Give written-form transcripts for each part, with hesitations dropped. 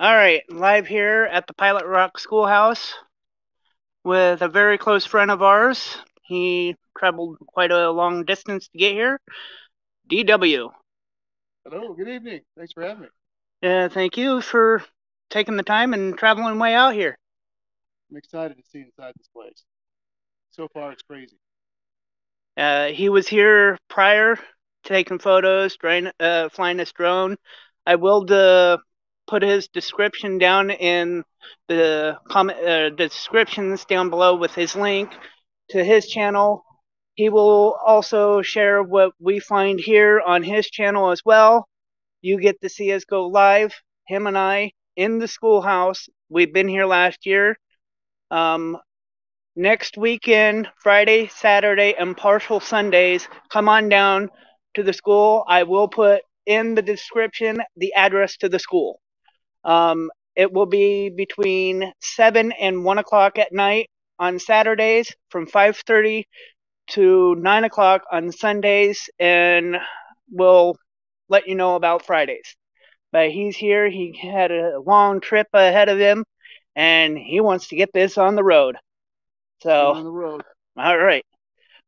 All right, live here at the Pilot Rock Schoolhouse with a very close friend of ours. He traveled quite a long distance to get here. DW. Hello, good evening. Thanks for having me. Thank you for taking the time and traveling way out here. I'm excited to see inside this place. So far, it's crazy. He was here prior, taking photos, flying this drone. I will put his description down in the descriptions down below with his link to his channel. He will also share what we find here on his channel as well. You get to see us go live, him and I, in the schoolhouse. We've been here last year. Next weekend, Friday, Saturday, and partial Sundays, come on down to the school. I will put in the description the address to the school. It will be between 7 and 1 o'clock at night on Saturdays, from 5:30 to 9 o'clock on Sundays, and we'll let you know about Fridays. But he's here. He had a long trip ahead of him, and he wants to get this on the road. So, on the road. All right.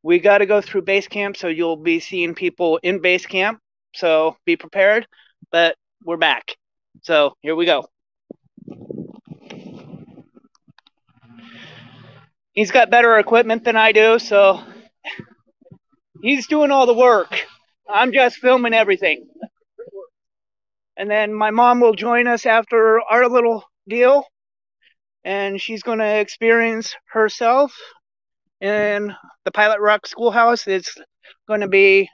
We got to go through base camp, so you'll be seeing people in base camp. So be prepared. But we're back. So here we go. He's got better equipment than I do, so he's doing all the work. I'm just filming everything. And then my mom will join us after our little deal, and she's going to experience herself in the Pilot Rock Schoolhouse. It's going to be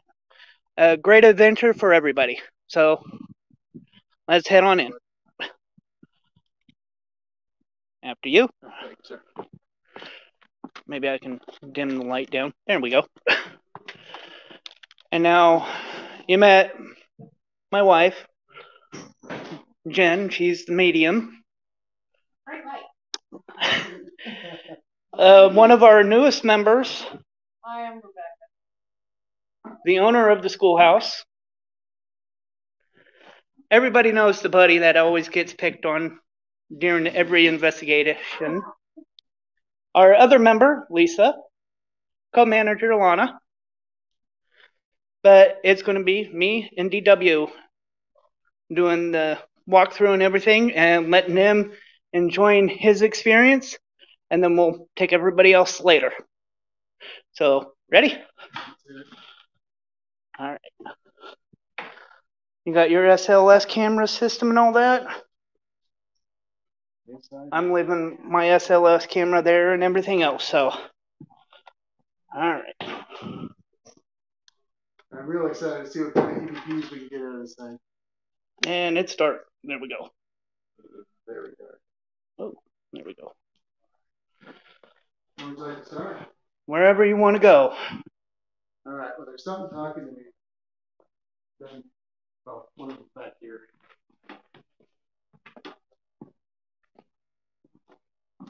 a great adventure for everybody. So let's head on in. After you. Maybe I can dim the light down. There we go. And now you met my wife, Jen. She's the medium. One of our newest members. I am Rebecca. The owner of the schoolhouse. Everybody knows the buddy that always gets picked on during every investigation. Our other member, Lisa. Co-manager, Lana. But it's going to be me and DW doing the walkthrough and everything and letting him enjoying his experience, and then we'll take everybody else later. So, ready? All right. You got your SLS camera system and all that? I'm leaving my SLS camera there and everything else, so. All right. I'm real excited to see what kind of EVPs we can get out of this thing. And it's dark. There we go. Very dark. Oh, there we go. Where would you like to start? Wherever you want to go. All right. Well, there's something talking to me. Then, well, one of them back here.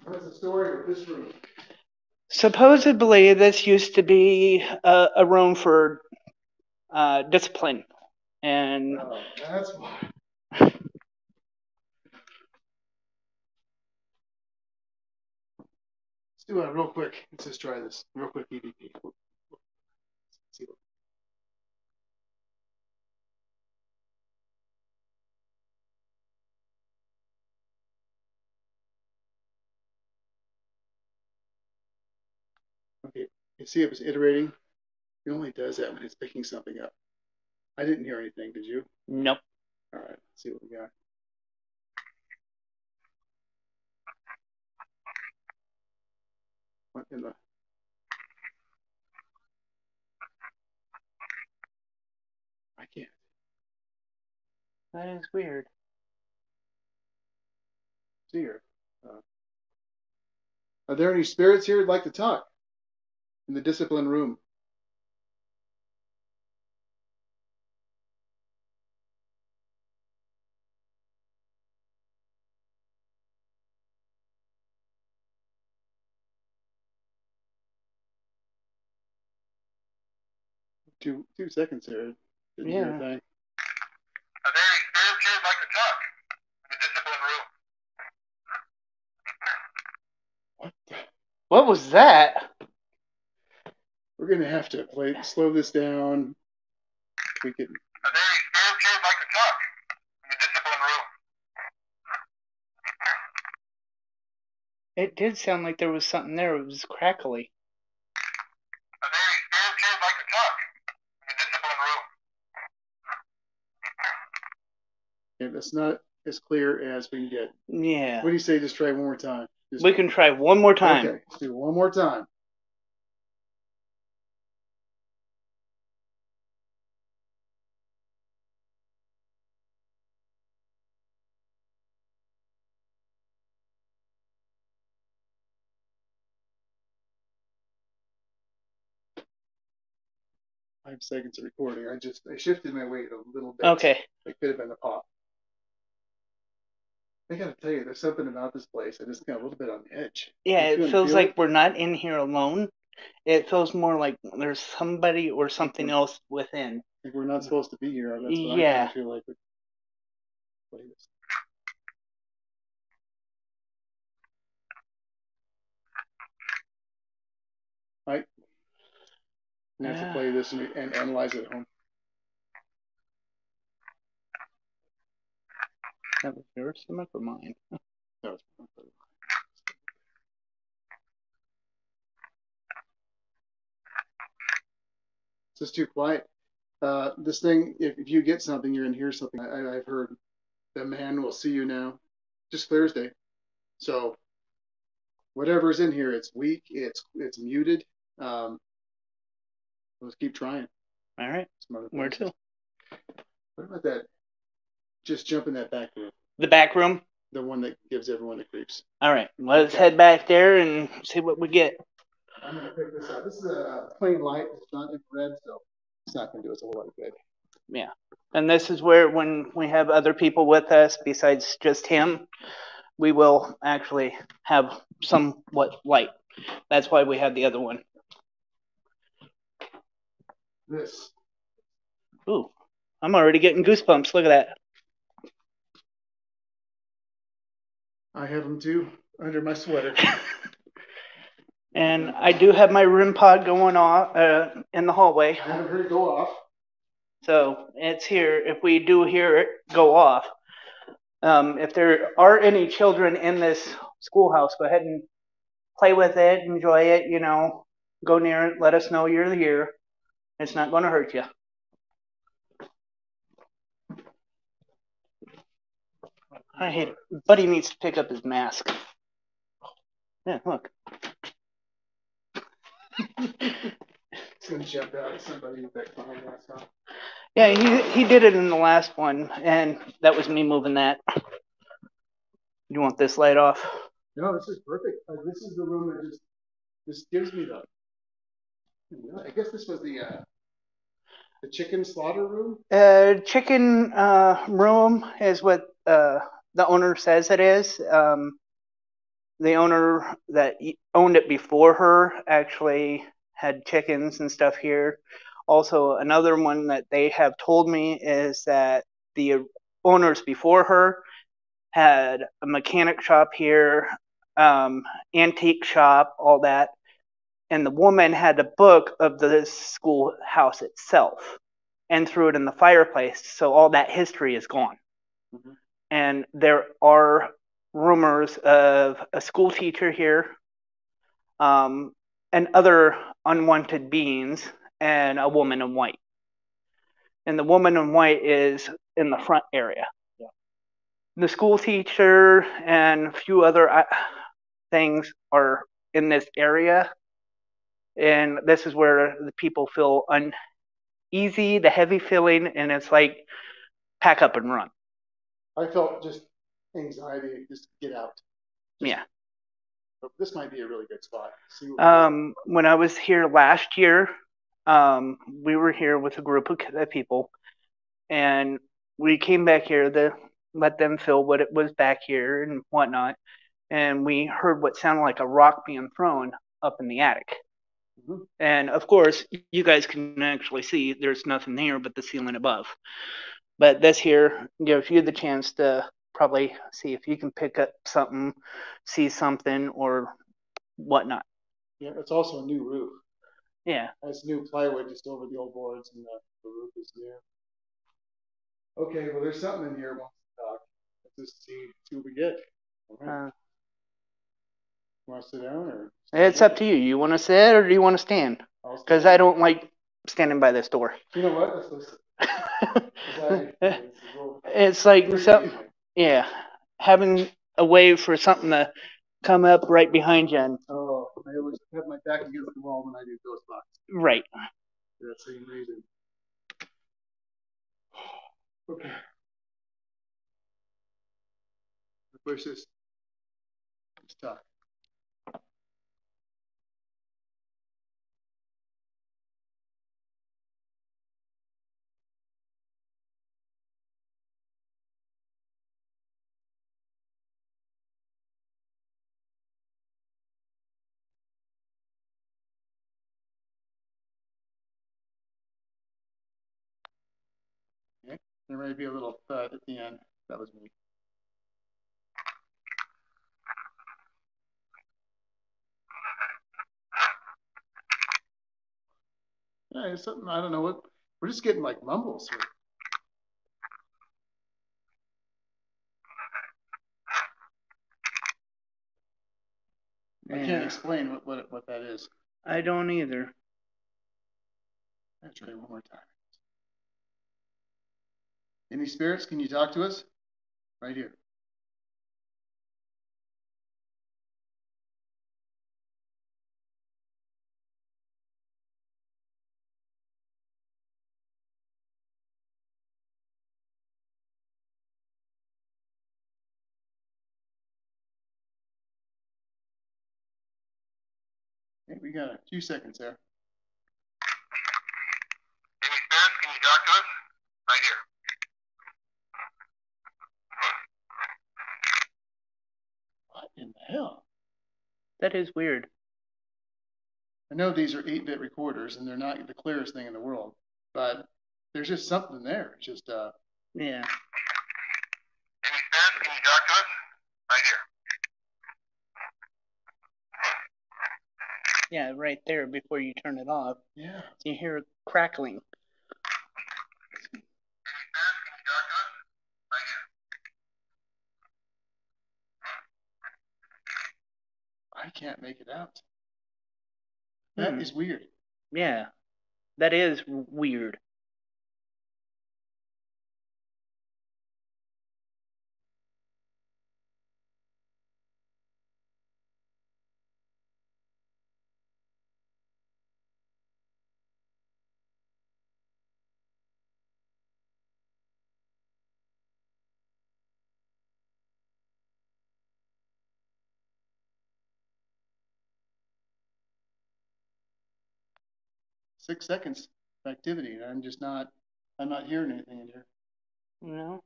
What's the story with this room? Supposedly, this used to be a room for discipline. And that's why. Let's do it real quick. Let's just try this real quick. EVP. See what. Okay, you see it was iterating. It only does that when it's picking something up. I didn't hear anything, did you? Nope. All right, let's see what we got. What in the? I can't. That is weird. See here. Are there any spirits here who'd like to talk in the discipline room? Two seconds here. Didn't hear a thing. Are there any spirits here who'd like to talk in the discipline room? What was that? We're gonna have to slow this down. We could. Like to talk in the discipline room. It did sound like there was something there. It was crackly. Like to talk in the discipline room. Yeah, that's not as clear as we can get. Yeah. What do you say? Just try one more time. We can try one more time. Okay, let's do it one more time. Five seconds of recording. I shifted my weight a little bit. Okay. It could have been a pop. I gotta tell you, there's something about this place. I just got a little bit on the edge. Yeah, it feels like we're not in here alone. It feels more like there's somebody or something else within. Like we're not supposed to be here. That's what Yeah. I feel like. Play this. Right. You have to play this and analyze it at home. That was your stomach or mine? That was it's just too quiet. This thing, if you get something, you're gonna hear something. I've heard the man will see you now. Just Thursday. So whatever's in here, it's weak, it's muted. Let's keep trying. All right. Where to? What about that? Just jump in that back room. The back room? The one that gives everyone the creeps. All right. Let's head back there and see what we get. I'm going to pick this up. This is a plain light. It's not infrared, so it's not going to do us a whole lot of good. Yeah. And this is where when we have other people with us besides just him, we will actually have somewhat light. That's why we have the other one. This. Ooh, I'm already getting goosebumps. Look at that. I have them too, under my sweater. And I do have my REM pod going off in the hallway. I haven't heard it go off. So it's here. If we do hear it go off, if there are any children in this schoolhouse, go ahead and play with it, enjoy it, go near it, let us know you're here. It's not going to hurt you. I hate it. Buddy needs to pick up his mask. Yeah, look. It's going to jump out at somebody with that clown mask on. Yeah, he did it in the last one, and that was me moving that. You want this light off? No, this is perfect. This is the room that just gives me the. I guess this was the chicken slaughter room. Chicken room is what the owner says it is. The owner that owned it before her actually had chickens and stuff here. Also, another one that they have told me is that the owners before her had a mechanic shop here, antique shop, all that. And the woman had a book of the schoolhouse itself and threw it in the fireplace. So all that history is gone. Mm-hmm. And there are rumors of a school teacher here, and other unwanted beings, and a woman in white. And the woman in white is in the front area. Yeah. The school teacher and a few other things are in this area. And this is where the people feel uneasy, the heavy feeling, and it's like pack up and run. I felt just anxiety, just get out. Yeah. But this might be a really good spot. When I was here last year, we were here with a group of people, and we came back here to let them feel what it was back here and whatnot. And we heard what sounded like a rock being thrown up in the attic. Mm-hmm. And of course, you guys can actually see there's nothing there but the ceiling above. But this here gives you the chance to probably see if you can pick up something, see something, or whatnot. Yeah, it's also a new roof. Yeah. It's new plywood just over the old boards, and the roof is new. Okay, well, there's something in here. Wants to talk. Let's just see what we get. All right. Want to sit down or? It's up to you. You want to sit or do you want to stand? Because I don't like standing by this door. You know what? Let's listen. It's like something, yeah, having a way for something to come up right behind you. And, oh, I always have my back against the wall when I do ghost box. Right. For that same reason. Okay. Push this. Let's talk. Okay. There might be a little thud at the end. That was me. Yeah, it's something, I don't know what, we're just getting like mumbles here. I can't explain what that is. I don't either. Let's try it one more time. Any spirits, can you talk to us? Right here. Okay, we got a few seconds there. Any spirits, can you talk to us? Right here. What in the hell? That is weird. I know these are 8-bit recorders and they're not the clearest thing in the world, but there's just something there. It's just, yeah. Any spirits, can you talk to us? Right here. Yeah, right there before you turn it off. Yeah. You hear crackling. Any spirits, can you talk to us? Right here. I can't make it out. That is weird. Yeah, that is weird. Six seconds of activity. I'm not hearing anything in here. No.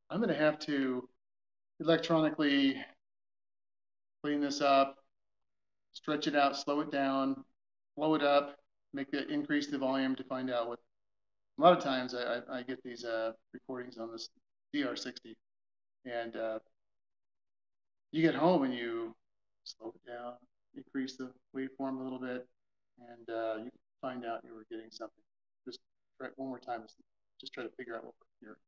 I'm going to have to electronically clean this up, stretch it out, slow it down, blow it up, increase the volume to find out what. A lot of times I get these recordings on this DR60, and you get home and you slow it down, increase the waveform a little bit, and you find out you were getting something. Just try it one more time. Just try to figure out what we're hearing.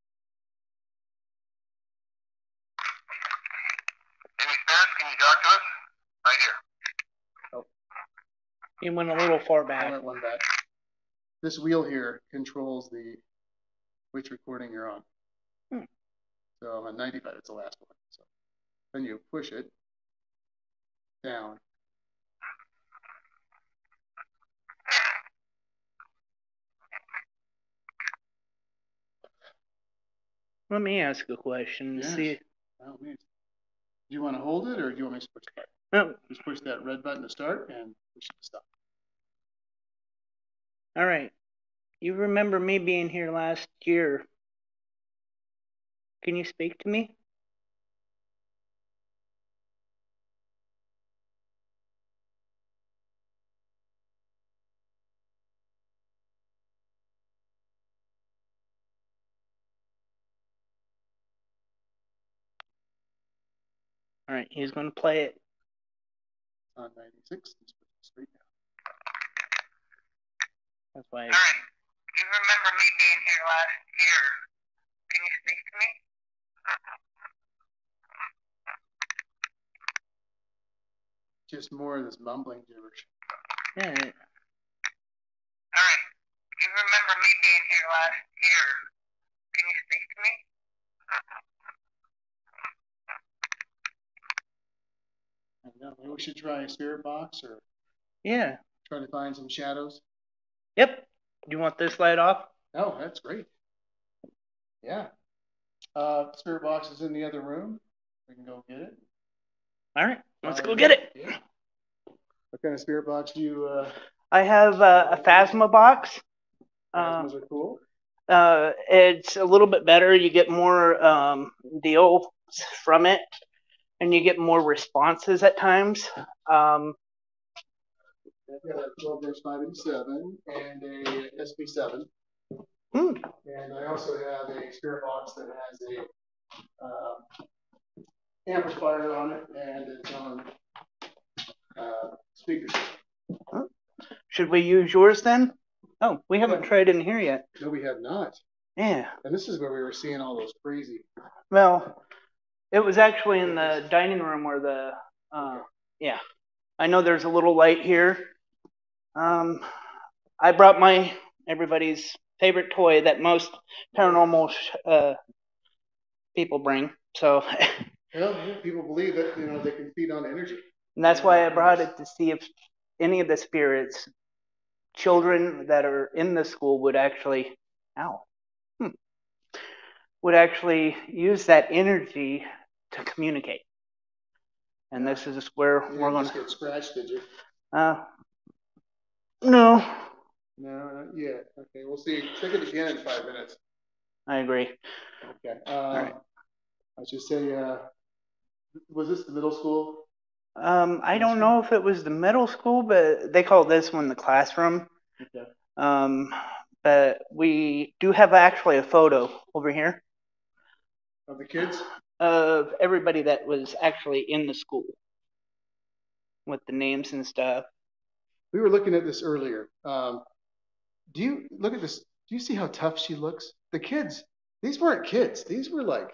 Any spirits, can you talk to us? Right here. Oh. You went a little far back. I went one back. This wheel here controls which recording you're on. So I'm on 95, it's the last one. So then you push it down. Let me ask a question. Yes. See. Oh, do you want to hold it or do you want me to push the button? No. Just push that red button to start and push it to stop. All right. You remember me being here last year. Can you speak to me? All right, he's going to play it. On 96. Straight down. That's why. All right. You remember me being here last year. Can you speak to me? Just more of this mumbling gibberish. Yeah. All right. You remember me being here last year. Can you speak to me? I don't know. Maybe we should try a spirit box or Yeah. try to find some shadows. Yep. You want this light off? Oh, that's great. Yeah. Spirit box is in the other room. We can go get it. All right, let's go get it. Yeah. What kind of spirit box do you? I have a Phasma box. Phasmas are cool. It's a little bit better. You get more deals from it, and you get more responses at times. I've got a 12-inch 587 and a SP7. And I also have a spirit box that has a amplifier on it, and it's on speakers. Should we use yours then? Oh, we haven't tried in here yet. No, we have not. Yeah. And this is where we were seeing all those crazy. Well, it was actually in the dining room where the yeah. I know there's a little light here. I brought everybody's favorite toy that most paranormal people bring. So. Well, people believe that they can feed on energy. And that's why I brought it to see if any of the spirits, children that are in the school, would actually, would actually use that energy to communicate. And this is where we're going to. You just get scratched, did you? No. No, not yet. Okay, we'll see. Check it again in 5 minutes. I agree. Okay. All right. I should say, was this the middle school? I don't know if it was the middle school, but they call this one the classroom. Okay. But we do have actually a photo over here. Of the kids? Of everybody that was actually in the school. With the names and stuff. We were looking at this earlier. Do you look at this? Do you see how tough she looks? The kids, these weren't kids. These were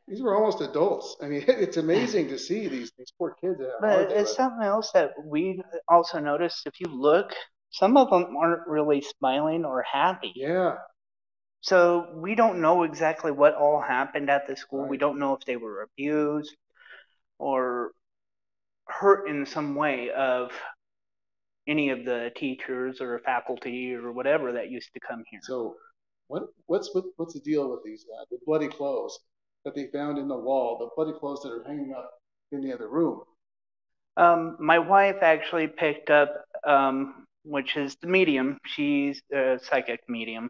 these were almost adults. I mean, it's amazing to see these poor kids. But it's something else that we also noticed. If you look, some of them aren't really smiling or happy. Yeah. So we don't know exactly what all happened at the school. Right. We don't know if they were abused or hurt in some way of any of the teachers or faculty or whatever that used to come here. So what's the deal with these the bloody clothes that they found in the wall, the bloody clothes that are hanging up in the other room? My wife actually picked up, which is the medium. She's a psychic medium.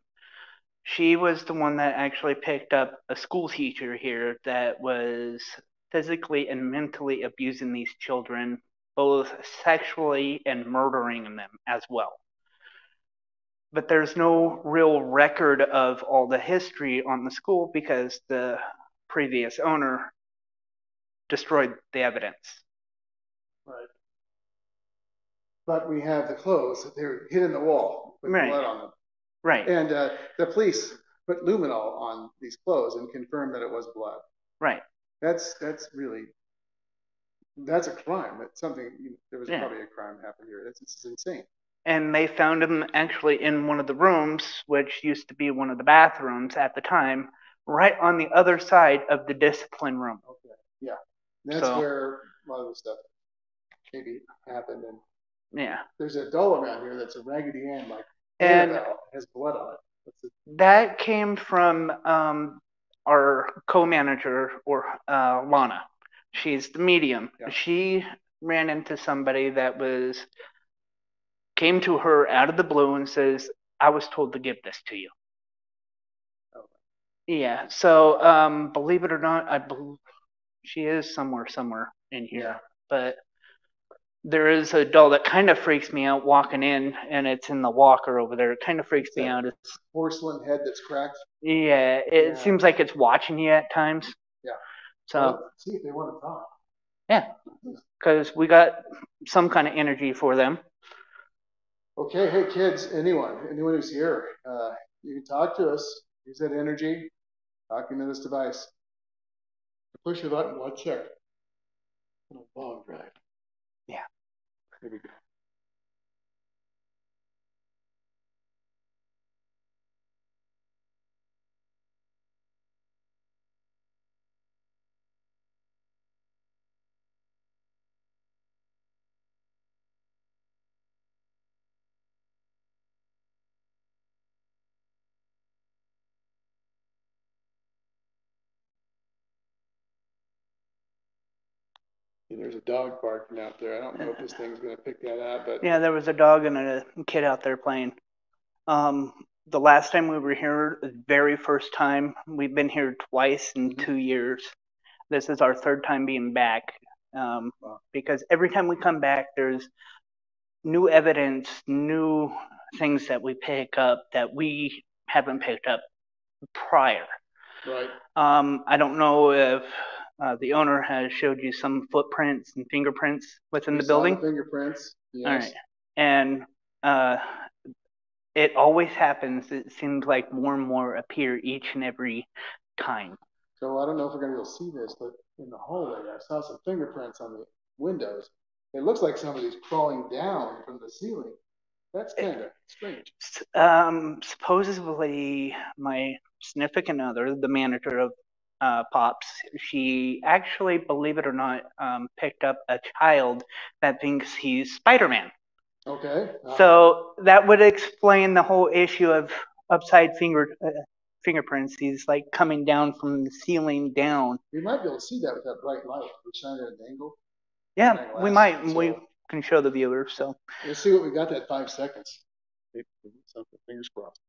She was the one that actually picked up a school teacher here that was physically and mentally abusing these children, both sexually and murdering them as well. But there's no real record of all the history on the school because the previous owner destroyed the evidence. Right. But we have the clothes that they were hid in the wall with blood on them. Right. And the police put luminol on these clothes and confirmed that it was blood. Right. That's really, that's a crime. That's something, there was probably a crime happened here. This is insane. And they found him actually in one of the rooms, which used to be one of the bathrooms at the time, right on the other side of the discipline room. Okay. Yeah. That's where a lot of the stuff maybe happened. And yeah. There's a doll around here that's a Raggedy Ann, like, and it has blood on it. That came from our co-manager, or Lana. She's the medium. Yeah. She ran into somebody that came to her out of the blue and says, I was told to give this to you. Oh. Yeah, so believe it or not, I believe she is somewhere in here. Yeah. But there is a doll that kind of freaks me out walking in, and it's in the walker over there. It kind of freaks me out. It's porcelain head that's cracked. Yeah, it seems like it's watching you at times. Yeah. So Well, see if they want to talk. yeah, because we got some kind of energy for them. Okay, hey kids, anyone who's here, you can talk to us. Use that energy, talking to this device. Push the button, one check. Long drive. Yeah. Here we go. There's a dog barking out there. I don't know if this thing's going to pick that up, but Yeah, there was a dog and a kid out there playing. The last time we were here, the very first time, we've been here twice in 2 years. This is our third time being back. Because every time we come back, there's new evidence, new things that we pick up that we haven't picked up prior. right. I don't know if the owner has showed you some footprints and fingerprints within We the saw building. the fingerprints. Yes. All right. And it always happens. It seems like more and more appear each and every time. So I don't know if we're going to be able to see this, but in the hallway, I saw some fingerprints on the windows. It looks like somebody's crawling down from the ceiling. That's kind of strange. Supposedly, my significant other, the manager of Pops, she actually, believe it or not, picked up a child that thinks he's Spider-Man. Okay. So that would explain the whole issue of upside fingerprints. He's like coming down from the ceiling down. We might be able to see that with that bright light. We shine at an angle. Yeah, Glass, we might. so We can show the viewers. So let's see what we got. That 5 seconds. Something. Fingers crossed.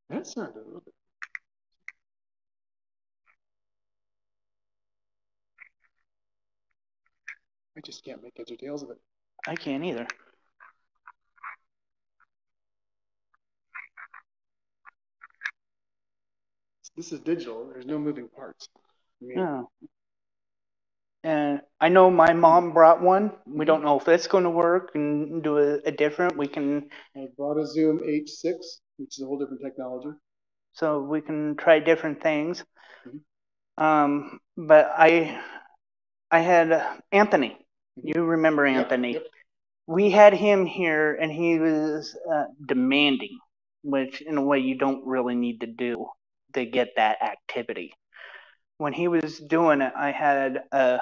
That sounded a little bit. I just can't make heads or tails of it. I can't either. This is digital. There's no moving parts. No. And I know my mom brought one. We don't know if it's going to work and do a different. We can. I brought a Zoom H6, which is a whole different technology. So we can try different things. But I had Anthony. You remember Anthony? Yep. We had him here, and he was demanding, which in a way you don't really need to do to get that activity. When he was doing it, I had a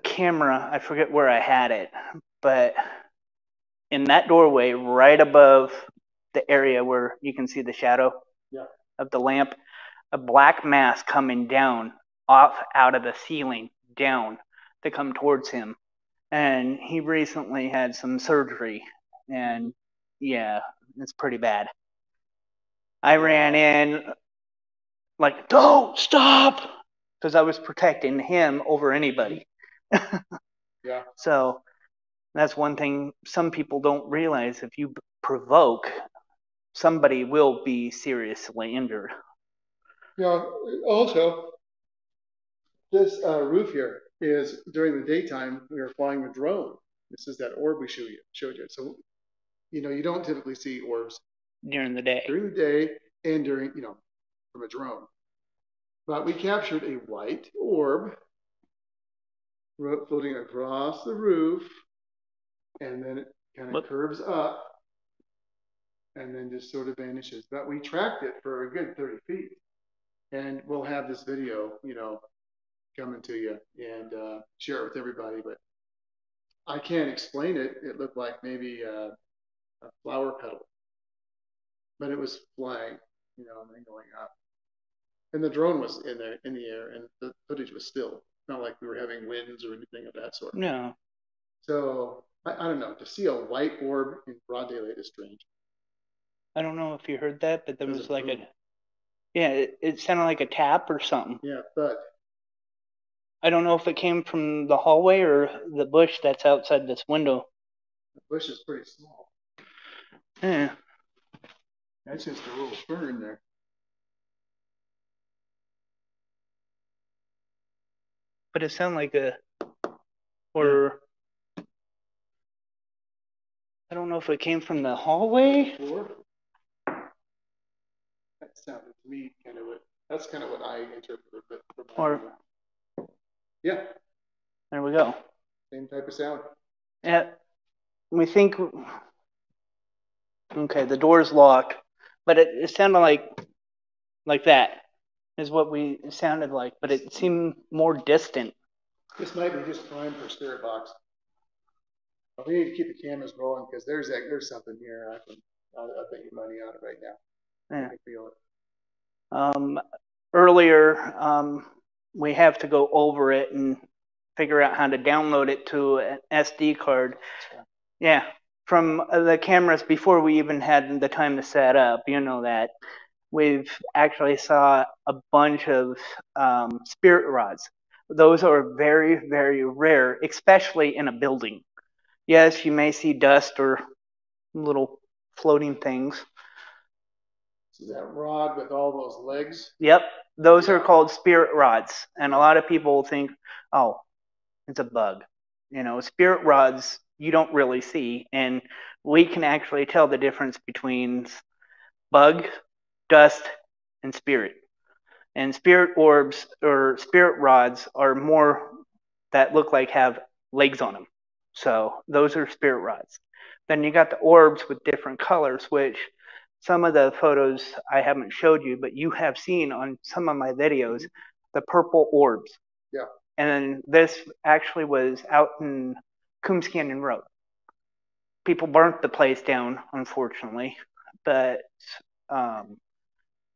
camera. I forget where I had it, but in that doorway, right above the area where you can see the shadow of the lamp, a black mass coming down off out of the ceiling down to come towards him. And he recently had some surgery, and yeah, it's pretty bad. I ran in like, don't stop, because I was protecting him over anybody. Yeah. So that's one thing some people don't realize. If you provoke, somebody will be seriously injured. Yeah. Also, this roof here is during the daytime we are flying a drone. This is that orb we showed you. So, you don't typically see orbs during the day. During the day and during, from a drone. But we captured a white orb floating across the roof, and then it kind of curves up and then just sort of vanishes. But we tracked it for a good 30 feet. And we'll have this video, coming to you and share it with everybody. But I can't explain it. It looked like maybe a flower petal. But it was flying, and then going up. And the drone was in the air, and the footage was still. It's not like we were having winds or anything of that sort. No. So I don't know. To see a white orb in broad daylight is strange. I don't know if you heard that, but there was like it sounded like a tap or something. Yeah, but I don't know if it came from the hallway or the bush that's outside this window. The bush is pretty small. Yeah. That's just a little fern there. But it sounded like or I don't know if it came from the hallway. That sounded to me kind of that's kind of what I interpreted. Or yeah, there we go. same type of sound. Yeah, we think. Okay, the door's locked, but it sounded like that is what it sounded like, but it seemed more distant. This might be just prime for spirit box. But we need to keep the cameras rolling because there's something here. I'll bet you money on it right now. Yeah. I can feel it. Earlier, we have to go over it and figure out how to download it to an SD card. Yeah, from the cameras before we even had the time to set up. You know that. We've actually saw a bunch of spirit rods. Those are very, very rare, especially in a building. Yes, you may see dust or little floating things. Is that rod with all those legs? Yep, those are called spirit rods. And a lot of people think, oh, it's a bug. You know, spirit rods you don't really see. And we can actually tell the difference between bug, dust, and spirit. And spirit orbs or spirit rods are more that look like have legs on them. So those are spirit rods. Then you got the orbs with different colors, which some of the photos I haven't showed you, but you have seen on some of my videos, the purple orbs. Yeah. And this actually was out in Coombs Canyon Road. People burnt the place down, unfortunately, but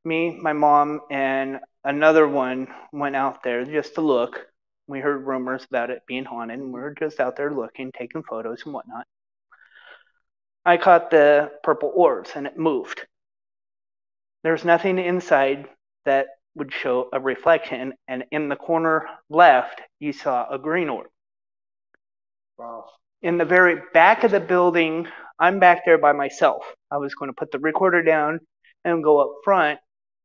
me, my mom, and another one went out there just to look. We heard rumors about it being haunted, and we were just out there looking, taking photos and whatnot. I caught the purple orbs, and it moved. There's nothing inside that would show a reflection, and in the corner left, you saw a green orb. Wow. In the very back of the building, I'm back there by myself. I was going to put the recorder down and go up front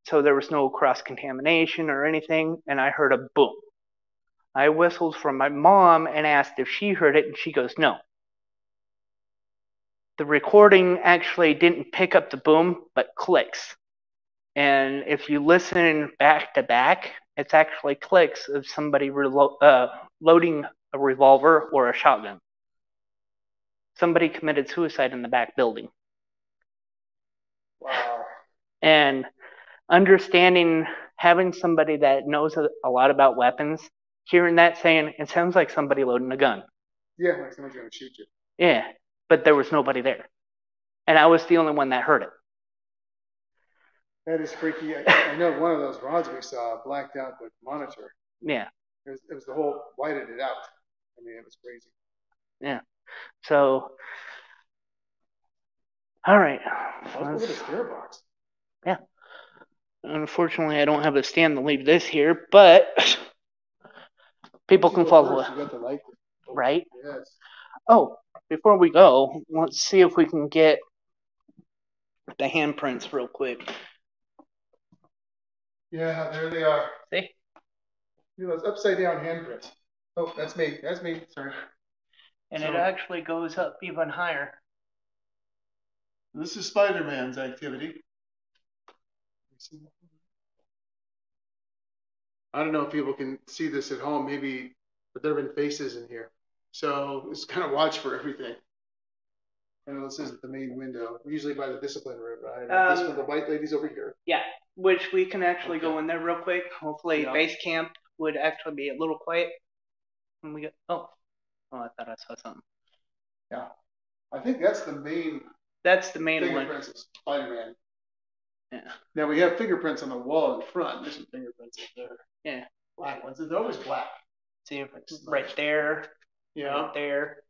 so there was no cross-contamination or anything, and I heard a boom. I whistled for my mom and asked if she heard it, and she goes, no. The recording actually didn't pick up the boom, but clicks. And if you listen back to back, it's actually clicks of somebody loading a revolver or a shotgun. Somebody committed suicide in the back building. Wow. And understanding, having somebody that knows a lot about weapons, hearing that saying, it sounds like somebody loading a gun. Yeah, like someone's going to shoot you. Yeah, but there was nobody there. And I was the only one that heard it. That is freaky. I know one of those rods we saw blacked out the monitor. Yeah. It was the whole whited it out. I mean, it was crazy. Yeah. So, all right. Let's look at the spirit box. Yeah. Unfortunately, I don't have a stand to leave this here, but people can follow it. You got the light. Right? Yes. Oh, before we go, let's see if we can get the handprints real quick. Yeah, there they are. See? Those upside down handprints. Oh, that's me. That's me. Sorry. And it actually goes up even higher. This is Spider-Man's activity. I don't know if people can see this at home, maybe, but there have been faces in here. So just kind of watch for everything. I know this isn't the main window. Usually by the discipline room, right? This one, the white lady's over here. Yeah, which we can actually go in there real quick. Hopefully, base camp would actually be a little quiet when we get. Oh, I thought I saw something. Yeah, I think that's the main. That's the main one. Fingerprints of Spider-Man. Yeah. Now we have fingerprints on the wall in front. There's some fingerprints up there. Yeah. Black ones. They're always black. See if it's right there. Yeah. Right there.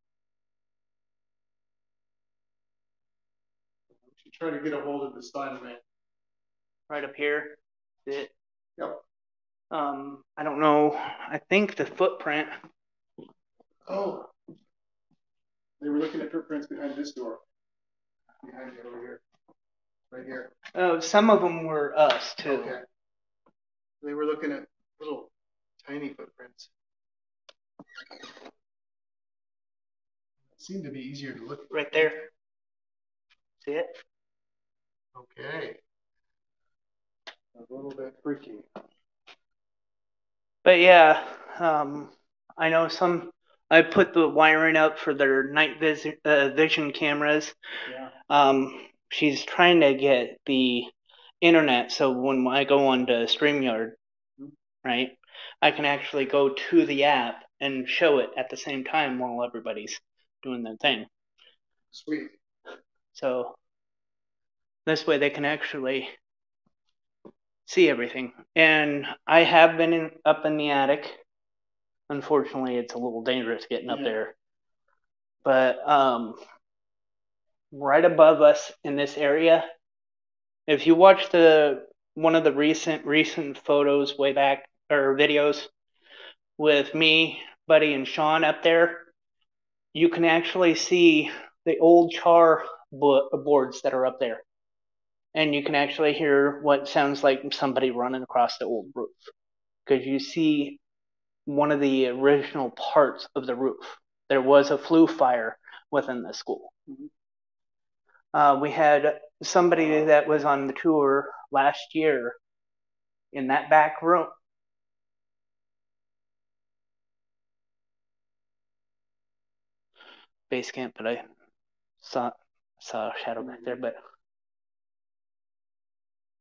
Try to get a hold of the Spider-Man. Right up here. It. Yep. I don't know. I think the footprint. Oh. They were looking at footprints behind this door. behind you over here. Right here. Oh, some of them were us too. Okay. They were looking at little tiny footprints. Seemed to be easier to look at. Right there. See it? Okay. A little bit freaky. But yeah, I know I put the wiring up for their night vision cameras. Yeah. She's trying to get the internet so when I go on to StreamYard, right, I can actually go to the app and show it at the same time while everybody's doing their thing. Sweet. So this way they can actually see everything. And I have been up in the attic. Unfortunately, it's a little dangerous getting up there. But right above us in this area, if you watch one of the recent photos way back or videos with me, Buddy, and Sean up there, you can actually see the old char boards that are up there. And you can actually hear what sounds like somebody running across the old roof. Because you see one of the original parts of the roof. There was a flue fire within the school. We had somebody that was on the tour last year in that back room. Base camp, but I saw a shadow back there. But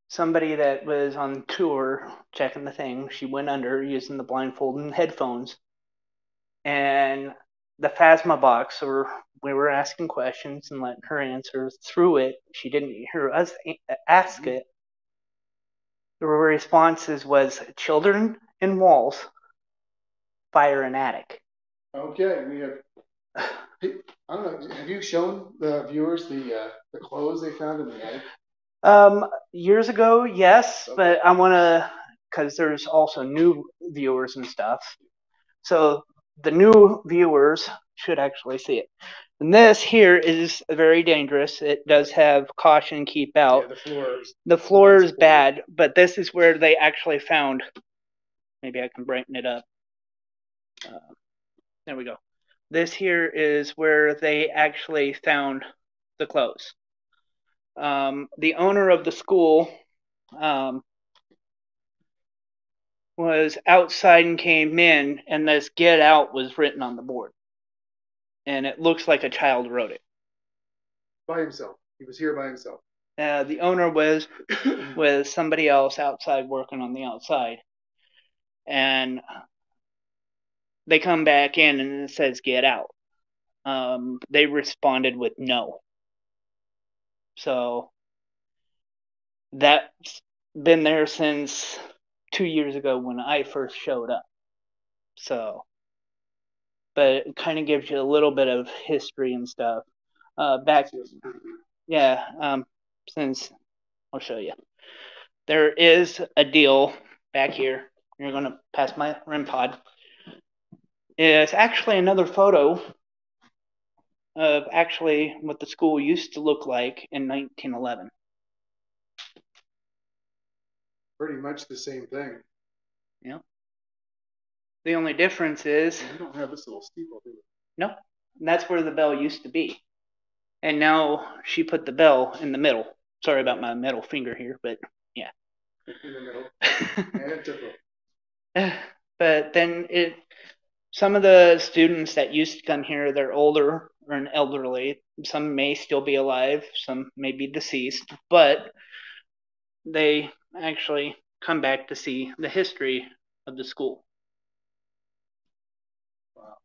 somebody that was on tour checking the thing, she went under using the blindfold and headphones. And the Phasma box, or we were asking questions and letting her answer through it. She didn't hear us ask it. The responses was children in walls, fire in attic. Okay, we have. I don't know. Have you shown the viewers the clothes they found in the attic? Years ago, yes, okay. But I want to, because there's also new viewers and stuff. So the new viewers should actually see it. And this here is very dangerous. It does have caution, keep out. Yeah, the floor is bad, but this is where they actually found. Maybe I can brighten it up. There we go. This here is where they actually found the clothes. The owner of the school was outside and came in, and this "get out" was written on the board. And it looks like a child wrote it. By himself. He was here by himself. The owner was with somebody else outside working on the outside. And they come back in and it says "get out." They responded with no. So that's been there since 2 years ago when I first showed up. So, but it kind of gives you a little bit of history and stuff. Since I'll show you. There is a deal back here. You're going to pass my REM pod. It's actually another photo of actually what the school used to look like in 1911. Pretty much the same thing. Yeah. The only difference is... We don't have this little steeple, do we? No. That's where the bell used to be. And now she put the bell in the middle. Sorry about my middle finger here, but yeah. In the middle. And it took off. But then some of the students that used to come here, they're older or elderly. Some may still be alive. Some may be deceased. But they actually come back to see the history of the school. Wow.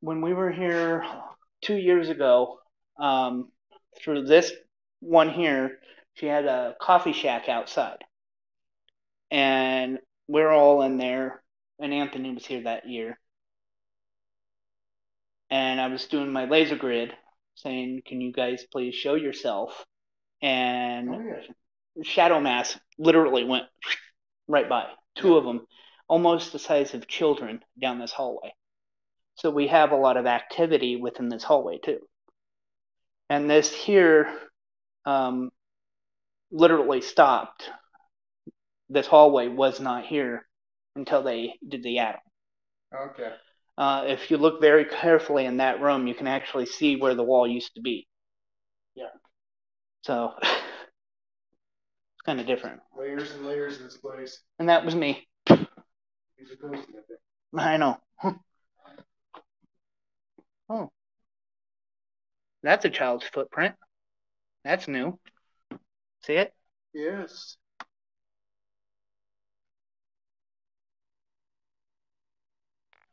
When we were here 2 years ago, through this one here, she had a coffee shack outside. And we're all in there. And Anthony was here that year. And I was doing my laser grid saying, can you guys please show yourself? And Shadow Mass literally went right by. 2 of them, almost the size of children down this hallway. So we have a lot of activity within this hallway too. And this here literally stopped. This hallway was not here until they did the add-on. Okay. If you look very carefully in that room, you can actually see where the wall used to be. Yeah. So it's kind of different. Layers and layers in this place. And that was me. These are ghosting, I think. I know. Oh. That's a child's footprint. That's new. See it? Yes.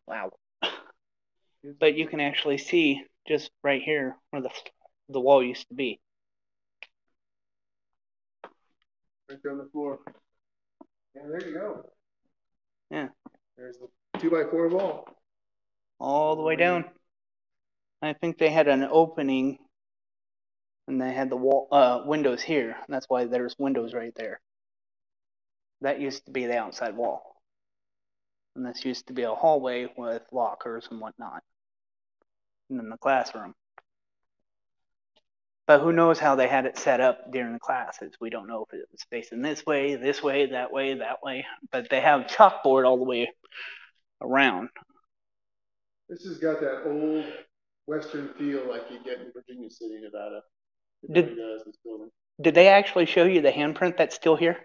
Wow. But you can actually see just right here where the wall used to be. Right there on the floor. Yeah, there you go. Yeah. There's the 2x4 wall. All the way down. I think they had an opening and they had the wall windows here. That's why there's windows right there. That used to be the outside wall. And this used to be a hallway with lockers and whatnot. And then the classroom. But who knows how they had it set up during the classes. We don't know if it was facing this way, that way. But they have chalkboard all the way around. This has got that old Western feel like you get in Virginia City, Nevada. It Did- really does, this building. Did they actually show you the handprint that's still here?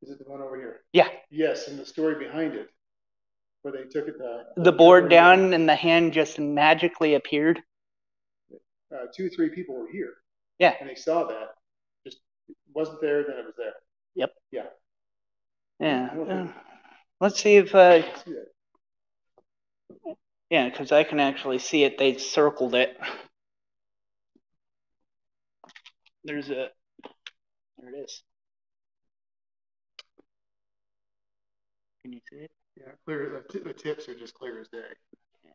Is it the one over here? Yeah. Yes, and the story behind it, where they took it. The board down and the hand just magically appeared. 2 or 3 people were here. Yeah. And they saw that. Just it wasn't there, then it was there. Yep. Yeah. Yeah. Let's see if See that. yeah, because I can actually see it. They circled it. There it is. Can you see it? Yeah, clear. The tips are just clear as day. Yeah.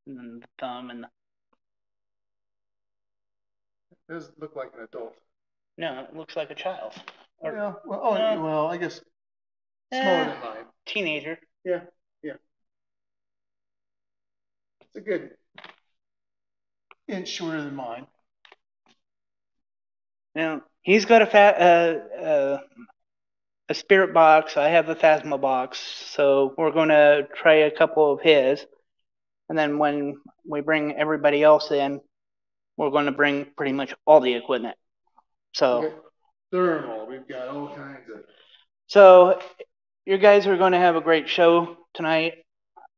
And then the thumb and the... It does look like an adult. No, it looks like a child. Or Yeah. Well, I guess smaller than mine. Teenager. Yeah. It's a good inch shorter than mine. Now he's got a spirit box. I have a Phasma box, so we're going to try a couple of his, and then when we bring everybody else in, we're going to bring pretty much all the equipment. So. Okay. Thermal. We've got all kinds of. So you guys are going to have a great show tonight,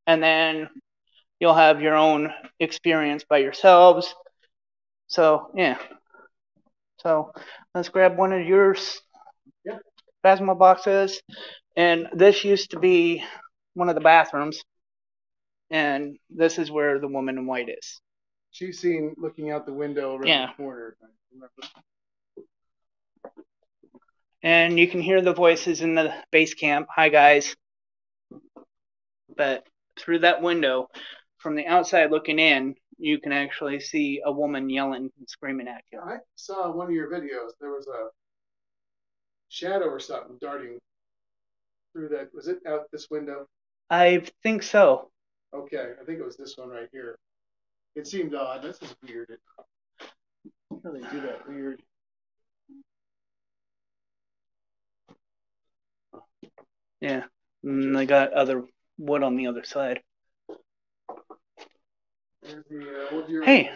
and then you'll have your own experience by yourselves. So, yeah. So let's grab one of yours. Yeah. Phasma boxes. And this used to be one of the bathrooms. And this is where the woman in white is. She's seen looking out the window around the corner. I remember. And you can hear the voices in the base camp. Hi, guys. But through that window, from the outside looking in, you can actually see a woman yelling and screaming at you. I saw one of your videos. There was a shadow or something darting through that. Was it out this window? I think so. Okay, I think it was this one right here. It seemed odd. This is weird. How they do that weird. Yeah, and they got other wood on the other side. Hey,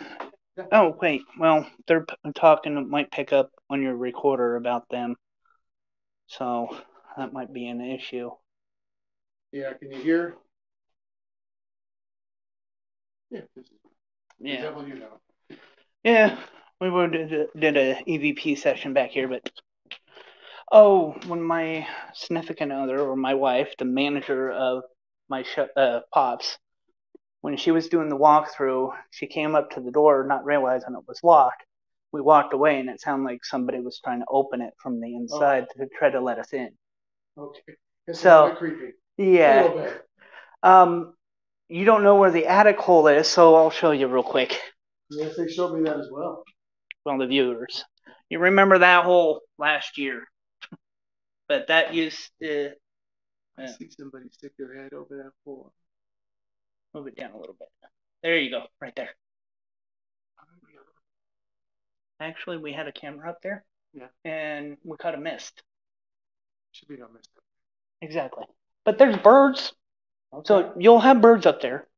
oh wait, well, they're talking, it might pick up on your recorder about them, so that might be an issue. Yeah, can you hear? Yeah. Yeah. You know. Yeah, we did a EVP session back here, but oh, when my significant other or my wife, the manager of my Pops, when she was doing the walkthrough, she came up to the door not realizing it was locked. We walked away and it sounded like somebody was trying to open it from the inside to try to let us in. Okay. It's So, kind of creepy. Yeah. A little bit. You don't know where the attic hole is, so I'll show you real quick. Yes, they showed me that as well. Well, the viewers. You remember that hole last year. But that used to... I see somebody stick their head over that hole. Move it down a little bit. There you go, right there. Actually, we had a camera up there. Yeah. And we caught a mist. Should be no mistake. Exactly. But there's birds. Okay. So you'll have birds up there.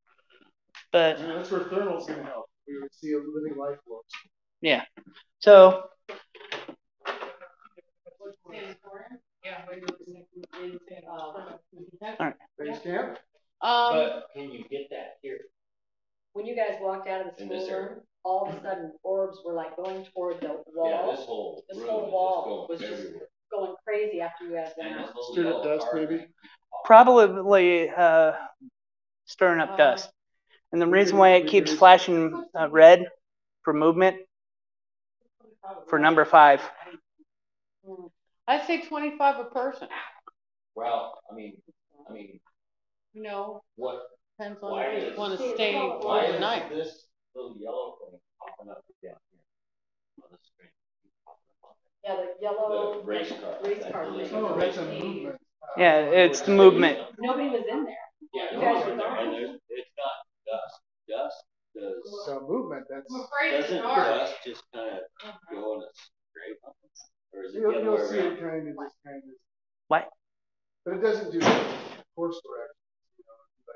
But Yeah, that's where thermal's gonna help. We would see a living life force. yeah. So Base camp? But can you get that here? When you guys walked out of the In this school area. room, all of a sudden orbs were like going toward the wall. Yeah, this whole This room whole is wall just was going just everywhere. going crazy after you guys went And this out. little Stirred up yellow dust, car maybe? thing. probably stirring up dust. And the reason why it keeps flashing red for movement for number 5. I say 25 a person. Well, I mean, You know, what? depends on Why if is- you want to stay Why overnight. is this little yellow thing popping up down here on the screen? Yeah, the yellow The race car. race That car. little- thing. Oh, that's a movement. Yeah, it's the movement. Nobody was in there. Yeah, You no guys one's were in there, gone. and it's not dust. Dust does. So movement, that's. Doesn't dust just kind of go in a straight line? Or is it the other You'll way see it around? kind of just kind of. What? But it doesn't do course correction.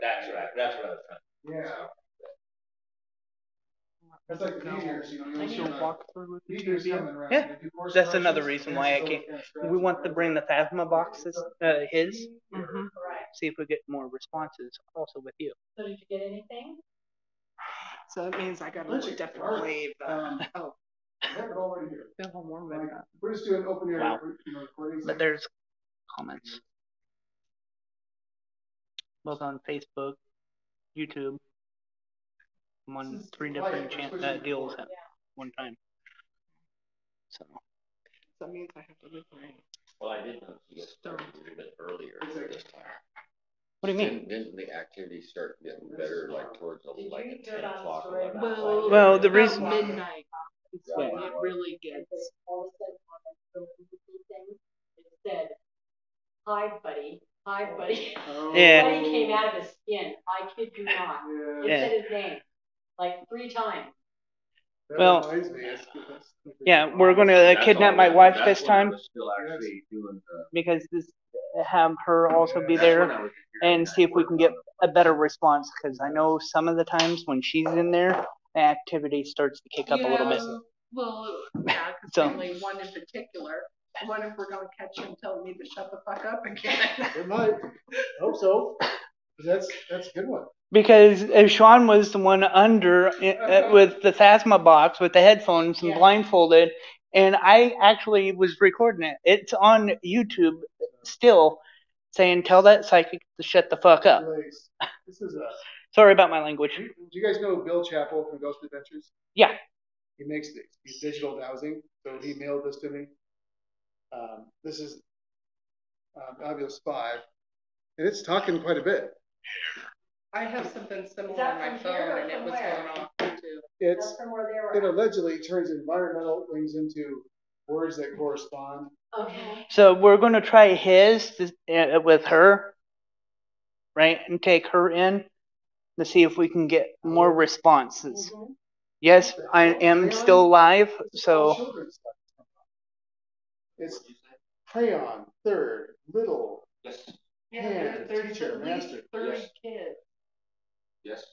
That's right. That's what I was trying to. Yeah. That's like the meters, you know. I need You'll to see walk through with the two meters of you. coming around. Yeah, They do course that's another corrections, reason why I and can't. so it kinda We scratches want to it. bring the Phasma boxes, his, Mm-hmm. Right. see if we get more responses also with you. So did you get anything? So that means I gotta Legit. definitely Oh. I have it already here. feel home warm Like, with that. we're just doing open air, Wow. recordings. But there's comments. Both on Facebook, YouTube. I'm on This is 3 quiet, different we're switching deals forward. at one time. So So that means I have to leave my Well, I did notice you get started a little bit earlier this time. what do you mean? Didn't the activity start getting better like towards like at 10 o'clock? Well, the about reason- midnight is when Yeah. it really gets. All of a sudden on the thing, it said, "Hi, buddy. Hi, buddy." Oh. Yeah. Buddy came out of his skin. I kid you not. Yeah. It Yeah. said his name like 3 times. That Well, reminds me, that's- Yeah, we're going to kidnap my wife this time Still actually doing the. because have her also be there and see if we can get a better response. Because I know some of the times when she's in there, the activity starts to kick up a little bit. Well, yeah, because So- only one in particular. I wonder if we're gonna catch him telling me to shut the fuck up again. It might. Hope so. 'Cause that's a good one. Because Sean was the one under with the Phasma box with the headphones and Yeah. blindfolded, and I actually was recording it. It's on YouTube still, saying, "Tell that psychic to shut the fuck up." Relax. This is Sorry about my language. do you guys know Bill Chappell from Ghost Adventures? Yeah. He makes these digital dowsing, so he mailed this to me. This is Ovilus 5, and it's talking quite a bit. I have something similar that on my from here phone or and it from was where? going off too. It's That's from where they were it at. allegedly turns environmental things into words that correspond. Okay. So we're going to try his with her, right, and take her in to see if we can get more responses. Mhm. Yes, I am still alive, This is all so children's stuff. It's crayon, third, little. Yes. Yeah, there's teacher, at least master. 30 Yes. kids. Yes.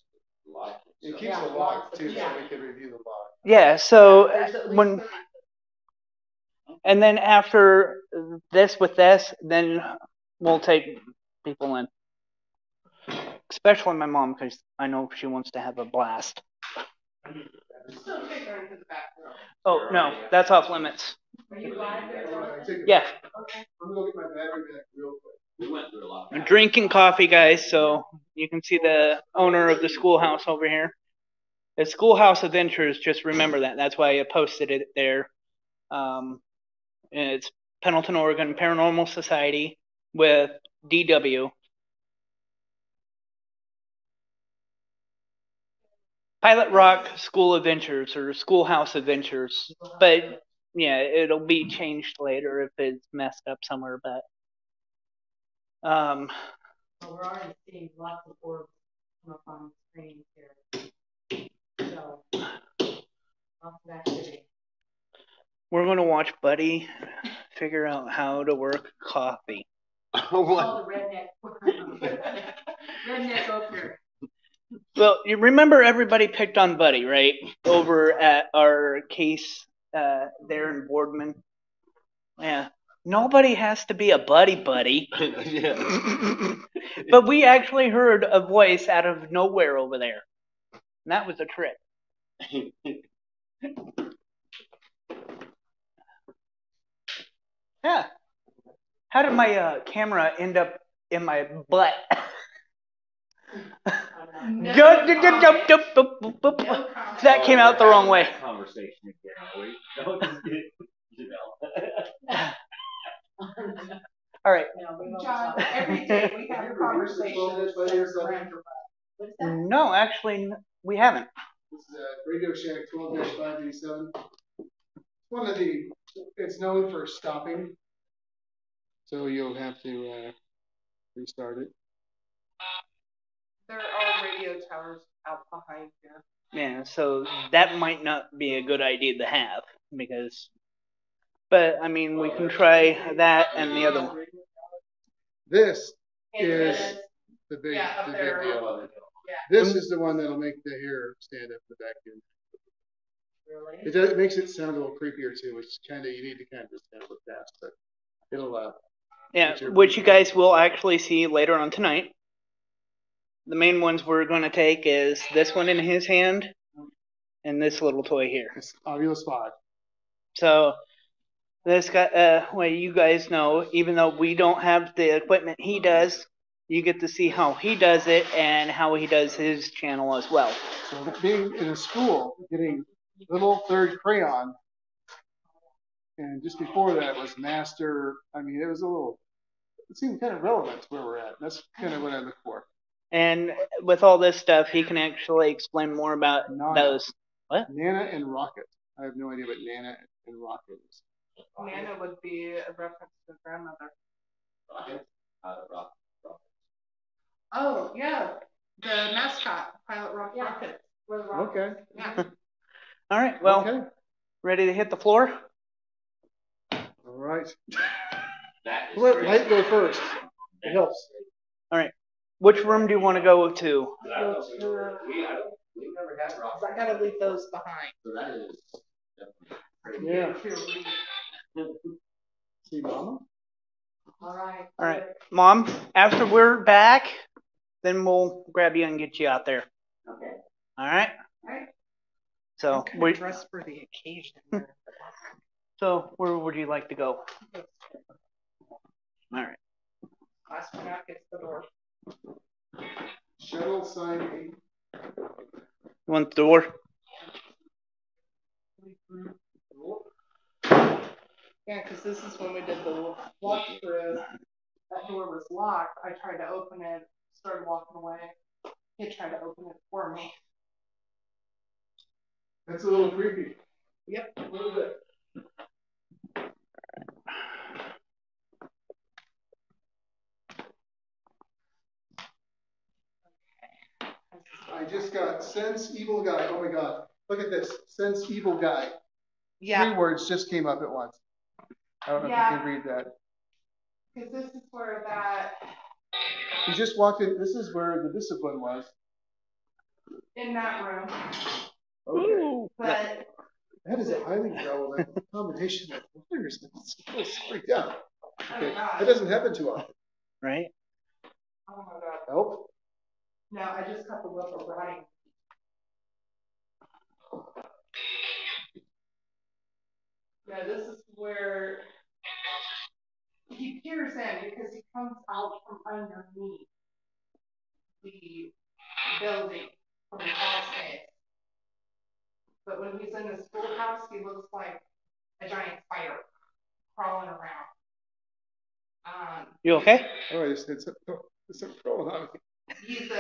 A lot. It keeps Yeah, a log lots of too, so yeah. we can review the log. yeah. So There's at least when 30. and then after this with this, then we'll take people in, especially my mom, because I know she wants to have a blast. Still take her into the back room. Oh no, that's off limits. Are you live there? Yeah, Okay. I'm gonna go get my battery back real quick. We went through a lot. I'm drinking coffee, guys. So you can see the owner of the schoolhouse over here. The Schoolhouse Adventures. Just remember that. That's why I posted it there. And it's Pendleton, Oregon Paranormal Society with DW. Pilot Rock School Adventures or Schoolhouse Adventures. But yeah, it'll be changed later if it's messed up somewhere. But Well, we're already seeing lots of orbs come up on the screen here. So, lots of activity. We're gonna watch Buddy figure out how to work coffee. Called the redneck. Redneck opener. Well, you remember everybody picked on Buddy, right? Over at our case there in Boardman. Yeah. Nobody has to be a buddy. Yeah. But we actually heard a voice out of nowhere over there. And that was a trick. Yeah. How did my camera end up in my butt? No That came out the wrong way. Conversation again, are we? Don't just get, you know. All right. John, every day we have a conversation. What's that? No, actually, we haven't. This is Radio Shack 12-587. One of the, it's known for stopping, so you'll have to restart it. There are radio towers out behind here. Yeah, so that might not be a good idea to have because, but I mean, we can try that and the other one. This is the big, Yeah, up there. deal. This is the one that'll make the hair stand up in the vacuum. Really? It makes it sound a little creepier too, which kind of you need to kind of just kind of look past, but it'll. Yeah, which you guys will actually see later on tonight. The main ones we're going to take is this one in his hand and this little toy here. It's Ovilus 5. So this guy, well, you guys know, even though we don't have the equipment he does, you get to see how he does it and how he does his channel as well. So being in a school, getting little third crayon, and just before that was master. I mean, it was a little. It seemed kind of relevant to where we're at. That's kind of what I look for. And with all this stuff, he can actually explain more about those. What? Nana and Rocket. I have no idea what Nana and Rocket is. Nana would be a reference to grandmother. Rocket? Rocket. Oh, yeah. The mascot, Pilot Rock Yeah. Rocket. Okay. Yeah. All right, well, Okay. ready to hit the floor? All right. That is Let great. light go first. It helps. All right. Which room do you want to go to? We've never had rock. I gotta leave those behind. So that is definitely Yeah. See, Mama? All right. All right, Mom, after we're back, then we'll grab you and get you out there. Okay. All right? Right. So, We dress for the occasion. so where would you like to go? All right. Last one out gets the door. Shuttle sign 8. You want the door? Yeah, because this is when we did the walkthrough. That door was locked. I tried to open it, started walking away. He tried to open it for me. That's a little creepy. Yep. A little bit. I just got sense evil guy. Oh my god. Look at this. Sense evil guy. Yeah, 3 words just came up at once. I don't know if you can read that. because this is where that, You just walked in. This is where the discipline was. in that room. Okay. Ooh. But That is a highly relevant combination of letters. It's freaked out. Okay. That doesn't happen too often. Right? oh my god. Help? No, I just cut the whip of writing. Yeah, this is where he peers in because he comes out from underneath the building from the crawl space. But when he's in the schoolhouse, he looks like a giant spider crawling around. You okay? Oh, I just did something going on. He's a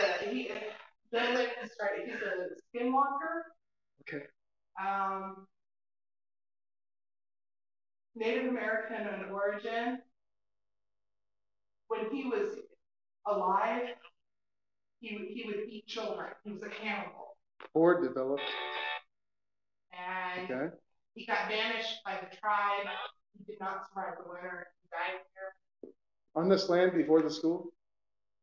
skinwalker. Okay. Native American in origin. When he was alive, he would eat children. He was a cannibal. Ford developed. And Okay. He got banished by the tribe. He did not survive the winter. He died here. On this land before the school?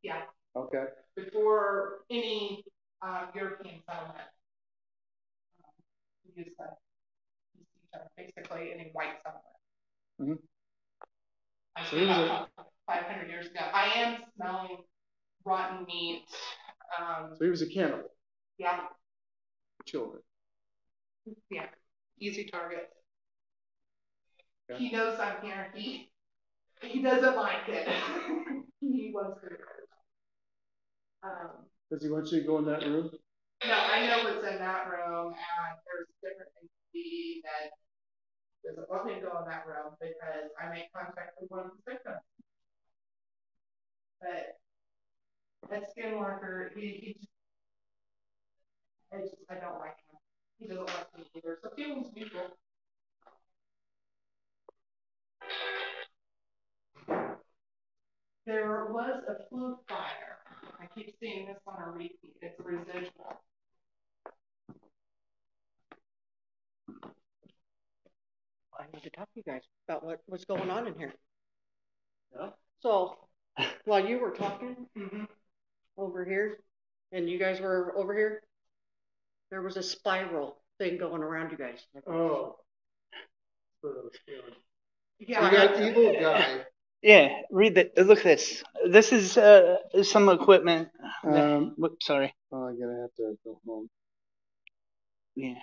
Yeah, Okay. before any European settlement. We used that. Basically, any white settlement. I So he was about 500 years ago. I am smelling rotten meat. So he was a cannibal. Yeah, Children. yeah. Easy target. Okay. He knows I'm here. He doesn't like it. He wants to. Does he want you to go in that room? No, I know what's in that room, and there's different entity that doesn't want me to go in that room because I make contact with one of the victims. But that skinwalker, I don't like him. He doesn't like me either. So feelings mutual. There was a flu fire. I keep seeing this on a repeat. It's a residual. I need to talk to you guys about what's going on in here. Yeah. So, while you were talking over here, and you guys were over here, there was a spiral thing going around you guys. Oh. Yeah. You got evil guy. Yeah, read that. Look at this. This is some equipment. Whoops, sorry. Oh, I'm gonna have to go home. Yeah.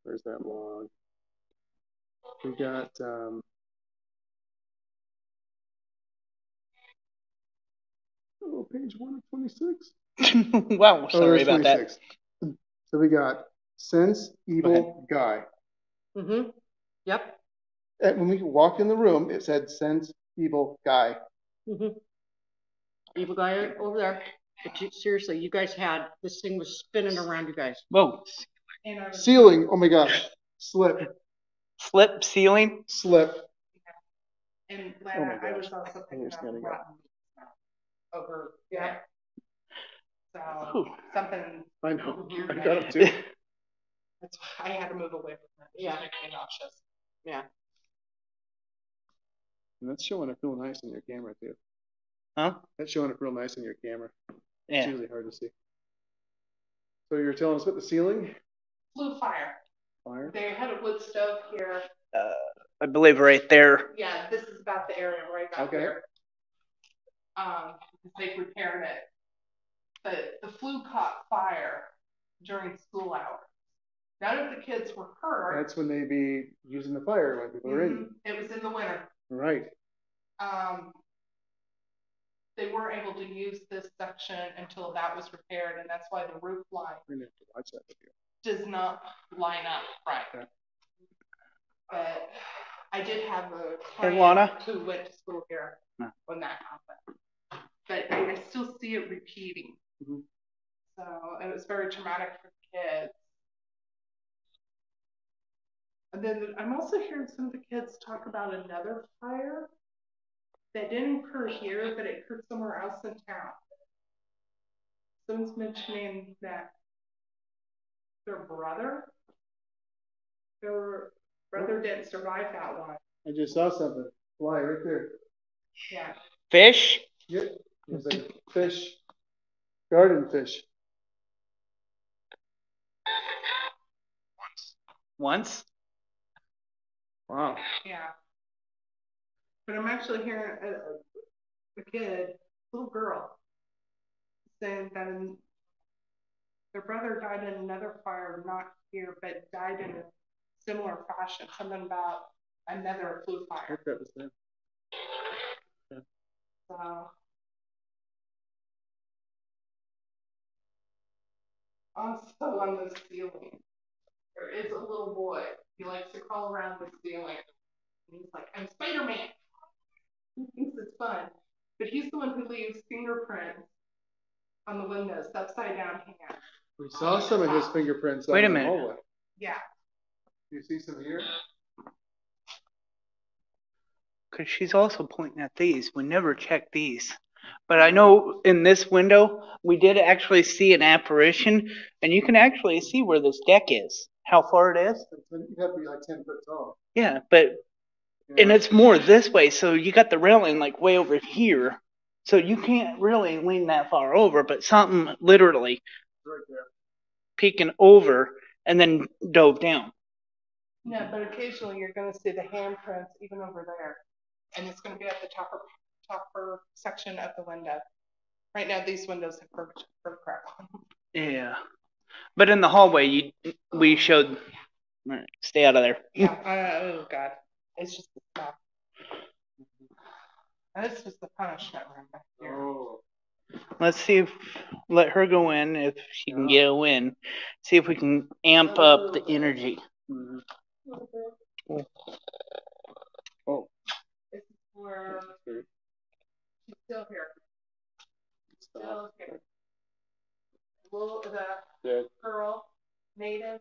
Where's that log? We got page 1 of 26. Wow, sorry about that. So we got sense evil guy. Yep. And when we walked in the room, it said sense evil guy. Evil guy over there. But seriously, you guys had this thing was spinning around you guys. Whoa. Ceiling. Oh my gosh. Slip. Slip, ceiling. Slip. And I was also picking up rotten over there. So something. I know. I got him too. That's why I had to move away from it. Yeah. Making me nauseous. Yeah. And that's showing up real nice in your camera too. Huh? That's showing up real nice in your camera. Yeah. It's really hard to see. So you're telling us about the ceiling? Blue fire. Fire? They had a wood stove here. I believe right there. Yeah, this is about the area right back there. They repaired it. But the flue caught fire during school hours. None of the kids were hurt. That's when they'd be using the fire when people are in. It was in the winter. Right. They weren't able to use this section until that was repaired, and that's why the roof line watch that video. Does not line up right. Okay. But I did have a Hey, client Lana? who went to school here when that happened. But I still see it repeating. So it was very traumatic for the kids. And then I'm also hearing some of the kids talk about another fire that didn't occur here, but it occurred somewhere else in town. Someone's mentioning that their brother didn't survive that one. I just saw something fly right there. Yeah. Fish? Yep. It was like fish. Garden fish. Once? Wow. Yeah. But I'm actually hearing a kid, little girl, saying that their brother died in another fire, not here, but died in a similar fashion. Something about another flue fire. I think that was them. Yeah. So. Also on the ceiling, there is a little boy. He likes to crawl around the ceiling. And he's like, I'm Spider-Man. He thinks it's fun. But he's the one who leaves fingerprints on the windows, upside down hands. We saw some of his fingerprints. Wait a minute. Hallway. Yeah. Do you see some here? Because she's also pointing at these. We never checked these. But I know in this window, we did actually see an apparition, and you can actually see where this deck is. how far it is? You have to be like 10 foot tall. Yeah, but and it's more this way, so you got the railing like way over here, so you can't really lean that far over. But something literally right there, peeking over and then dove down. Yeah, but occasionally you're going to see the handprints even over there, and it's going to be at the topper section of the window. Right now, these windows have bird crap on them. Yeah, but in the hallway, we showed. Stay out of there. Yeah. Oh God, it's just the stuff. This was the punishment room back here. oh, Let's see if let her go in if she can go in. See if we can amp up the energy. mhm. Oh. This is where she's still here. Still here. The girl, native,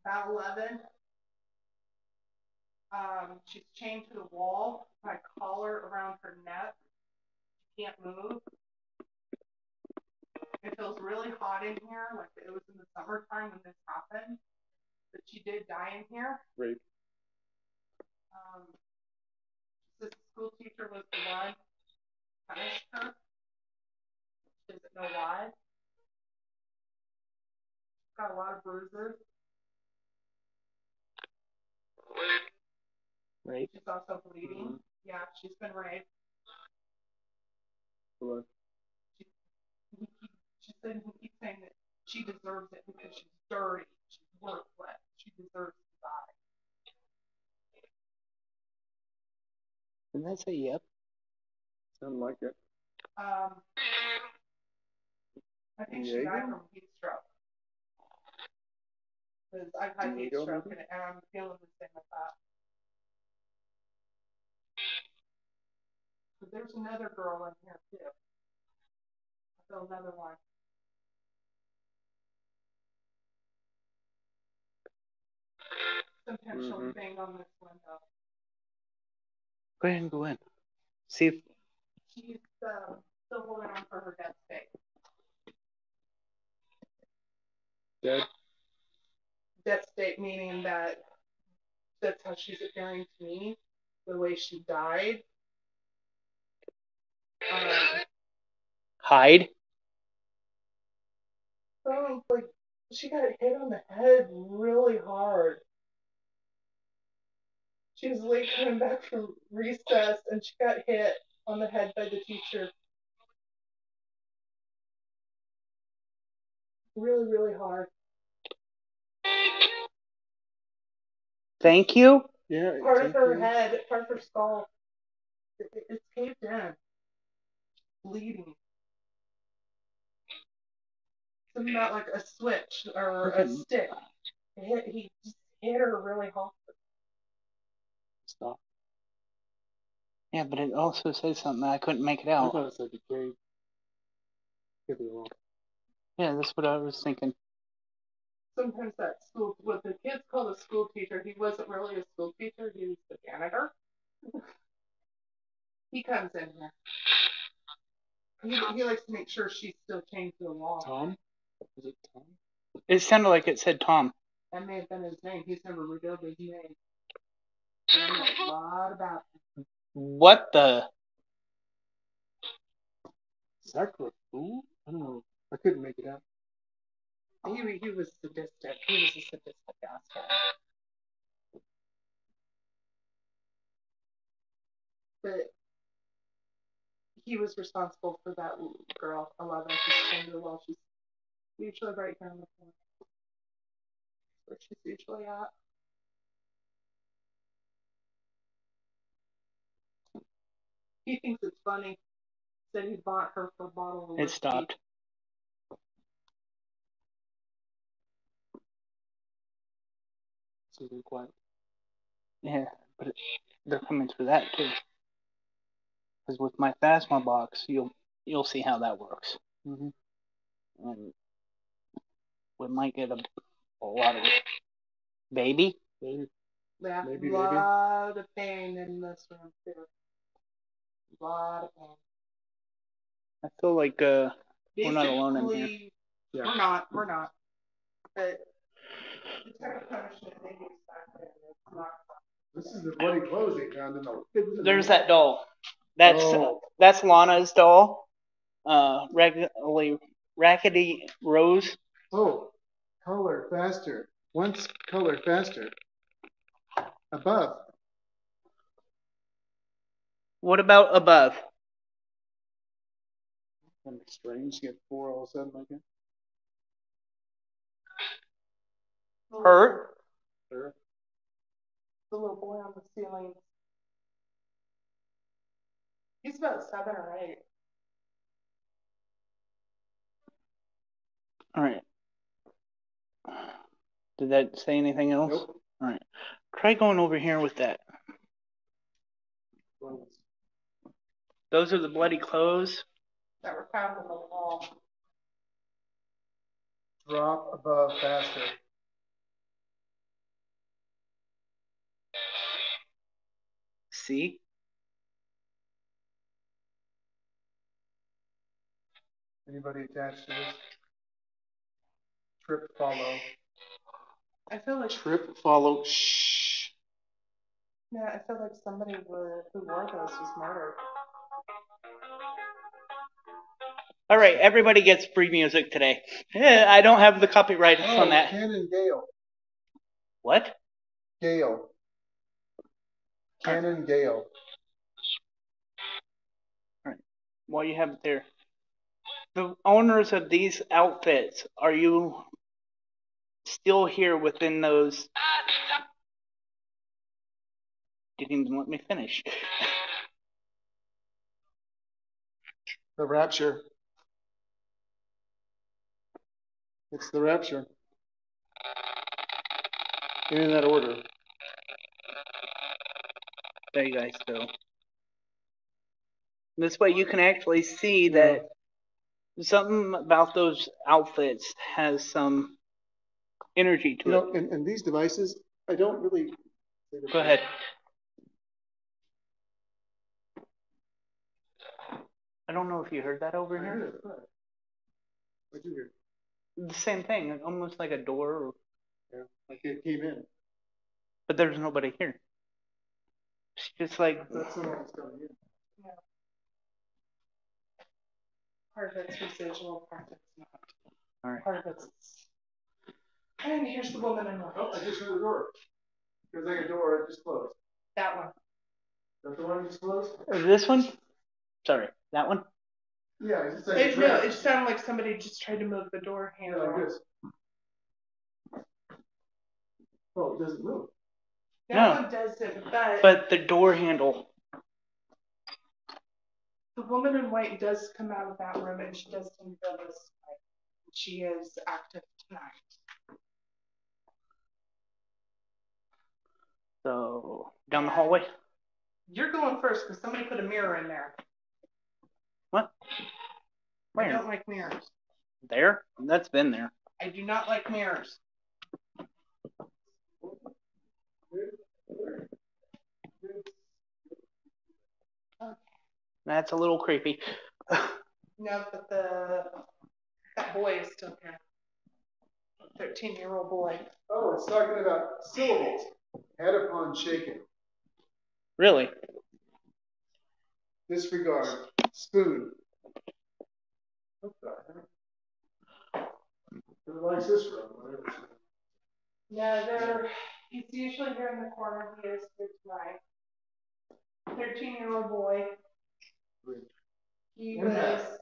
about 11. She's chained to the wall. My collar around her neck. She can't move. It feels really hot in here, like it was in the summertime when this happened. But she did die in here. Rape. The school teacher was the one who punished her. She doesn't know why. She's got a lot of bruises. Right. She's also bleeding. Mm-hmm. Yeah, she's been raped. Hello. She said he keeps saying that she deserves it because she's dirty, she's worthless, she deserves to die. Didn't I say yep? Sound like it. I think she died from heat stroke. Because I've had heat stroke and I'm feeling the same with that. But there's another girl in here too. I feel another one. Sometimes she'll bang on this window. Go ahead and go in. See if she's still holding on for her death state. Dead? Death state meaning that that's how she's appearing to me, the way she died. hide. Like she got hit on the head really hard. She was late coming back from recess and she got hit on the head by the teacher. Really, really hard. Thank you? Yeah. Part of her head, part of her skull, it's caved in. Bleeding. Something about like a switch or a stick. He just hit her really hard. Stop. Yeah, but it also says something I couldn't make it out. I thought it said decayed. Could be wrong. Yeah, that's what I was thinking. Sometimes that school, what the kids call the school teacher, he wasn't really a school teacher, he was the janitor. He comes in here. He likes to make sure she's still chained to the wall. Tom? Is it Tom? It sounded like it said Tom. That may have been his name. He's never revealed his name. And I know a lot about him. What the? Sacred fool? I don't know. I couldn't make it out. He was sadistic. He was a sadistic asshole. But he was responsible for that girl, 11. She's chained to the wall. She's usually right here on the corner. Where she's usually at. He thinks it's funny. Said he bought her for a bottle of whiskey. It stopped. So they're quiet. Yeah, but they're coming through that too. Because with my Phasma box, you'll see how that works. Mm-hmm. And we might get a lot of it. Baby? Yeah, Maybe, a lot of pain in this room too. A lot of pain. I feel like we're not alone in here. Yeah. We're not. But type of punishment they use back then. It's not. This is the bloody clothes they found in the. There's that doll. That's Oh. that's Lana's doll. Raggedy Rose. Oh, color faster. Once color faster. Above. What about above? Kind of strange to get 4 all of a sudden like that. Hurt? Sure. The little boy on the ceiling. He's about 7 or 8. All right. Did that say anything else? Nope. All right. Try going over here with that. Those are the bloody clothes. That were found on the wall. Drop above faster. See? Anybody attached to this? Trip follow. I feel like Trip follow. Shh. yeah, I feel like somebody who wore those was murdered. All right, everybody gets free music today. Yeah, I don't have the copyright on that. Canon Gale. What? Gale. Canon Gale. All right. While you have it there, the owners of these outfits, are you still here within those? Didn't even let me finish. The Rapture. It's the Rapture. In that order. There you guys go. This way you can actually see that something about those outfits has some energy to it. And these devices, I don't really. Go ahead. I don't know if you heard that over here. What did you hear? The same thing, almost like a door. Yeah, like it came in. But there's nobody here. It's just like. That's not what's coming in. Yeah. Part of it's residual, part of it's not. All right. Part of it's. And here's the woman in white. Oh, I just heard the door. There's like a door that just closed. That one. That's the one that just closed? This one? Sorry, that one? Yeah, it's just like No, it sounded like somebody just tried to move the door handle. Yeah, like this. Oh, it doesn't move. That one doesn't, but the door handle. The woman in white does come out of that room and she does come to this way. She is active tonight. So, down the hallway? You're going first because somebody put a mirror in there. What? Where? I don't like mirrors. There? That's been there. I do not like mirrors. That's a little creepy. No, but that boy is still here. 13-year-old boy. Oh, it's talking about syllables. Head upon shaken. Really? Disregard. Spoon. What the heck? Who likes this from? Whatever. No, he's usually here in the corner. He is here tonight. 13-year-old boy. He was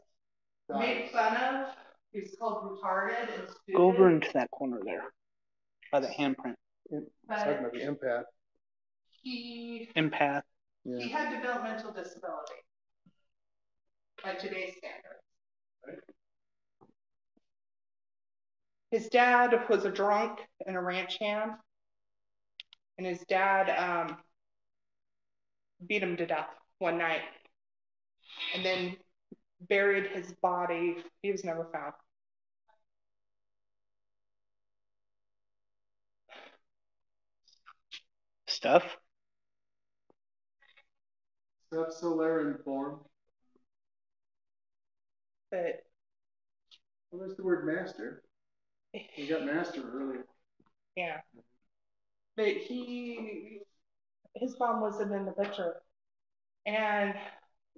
made fun of. He's called retarded and stupid. Go over into that corner there. By the handprint. It's talking about the empath. Empath. Yeah. He had developmental disability. By today's standards. Right. His dad was a drunk and a ranch hand. And his dad beat him to death one night. And then buried his body. He was never found. Stuff? Subcelarian form. But Well, there's the word master. We got master earlier. Yeah. But his mom wasn't in the picture. And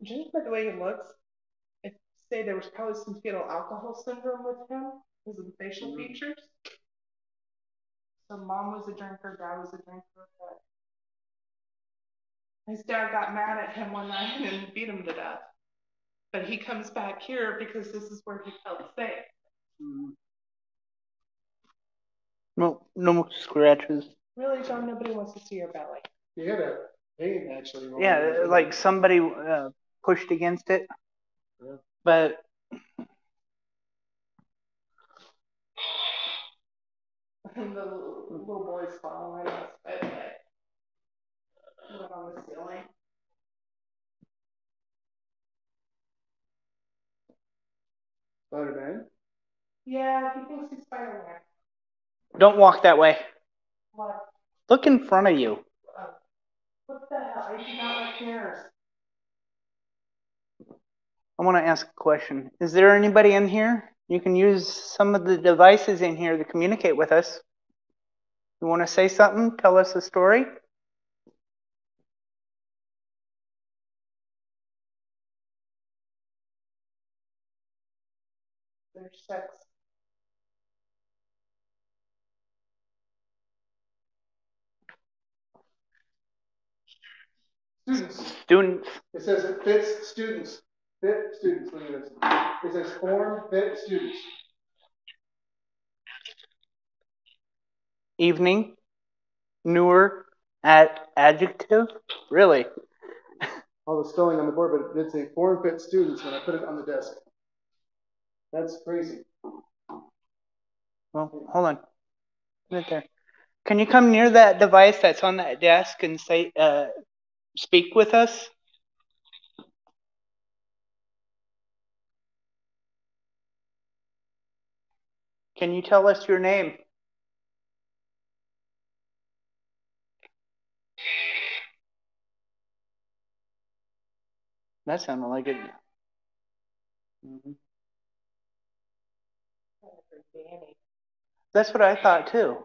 just by the way he looks, I'd say there was probably some fetal alcohol syndrome with him because of the facial features. So mom was a drinker, dad was a drinker, but his dad got mad at him one night and beat him to death. But he comes back here because this is where he felt safe. No scratches. Really, John, nobody wants to see your belly. He had a pain actually. Yeah, like somebody pushed against it. Yeah. But And the little boy's falling right on his bed. Right on the ceiling. Spider-Man. Yeah, he thinks he's Spider-Man. don't walk that way. What? Look in front of you. What the hell? I do not like mirrors. I want to ask a question. Is there anybody in here? You can use some of the devices in here to communicate with us. You want to say something? Tell us a story? There's 6. Students. It says it fits students. Fit students. Look at this. It says form fit students. Evening. Newer. Adjective. Really? All the spelling on the board, but it did say form fit students when I put it on the desk. That's crazy. Well, hold on. Right there. Can you come near that device that's on that desk and say, speak with us? Can you tell us your name? That sounded like it. Danny. That's what I thought too.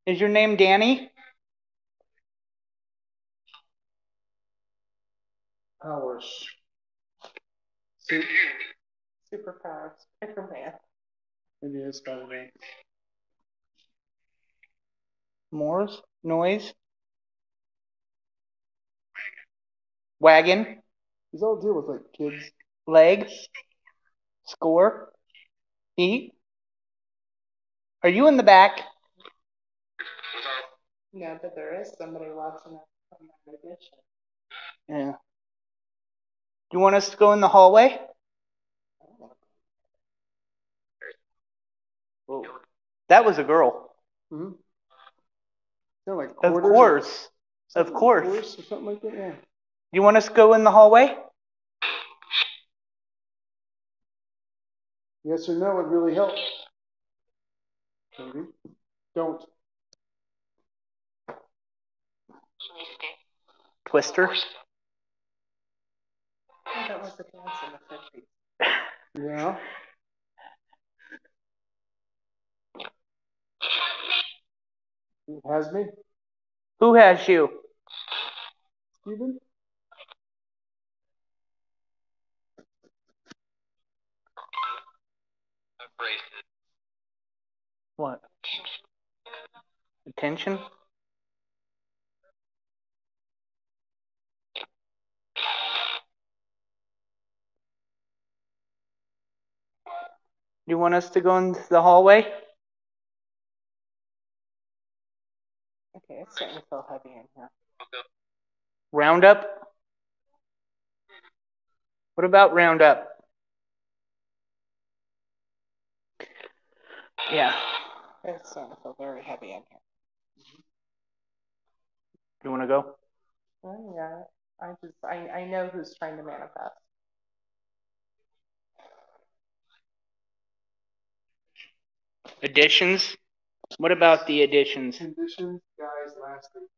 Is your name Danny? Powers. Superpowers. Spider-Man. Maybe it's Spider-Man. Moors? Noise? Wagon? These all deal with like kids. Leg? Score? Eat? Are you in the back? No, but there is somebody watching us from that edition. Yeah. Do you want us to go in the hallway? Whoa. That was a girl. Mm-hmm. They're like Of course. Of course. Or something like that, yeah. Do you want us to go in the hallway? Yes or no would really help. Maybe. Don't. Twister? Oh, that was a dance in the 50s. Yeah. It has me. Who has you? Steven? What? Attention? Do you want us to go into the hallway? Okay, it's starting to feel heavy in here. Roundup? What about Roundup? Yeah. It's starting to feel very heavy in here. You want to go? Oh, yeah. I know who's trying to manifest. Additions? What about the additions? Conditions, guys, last week.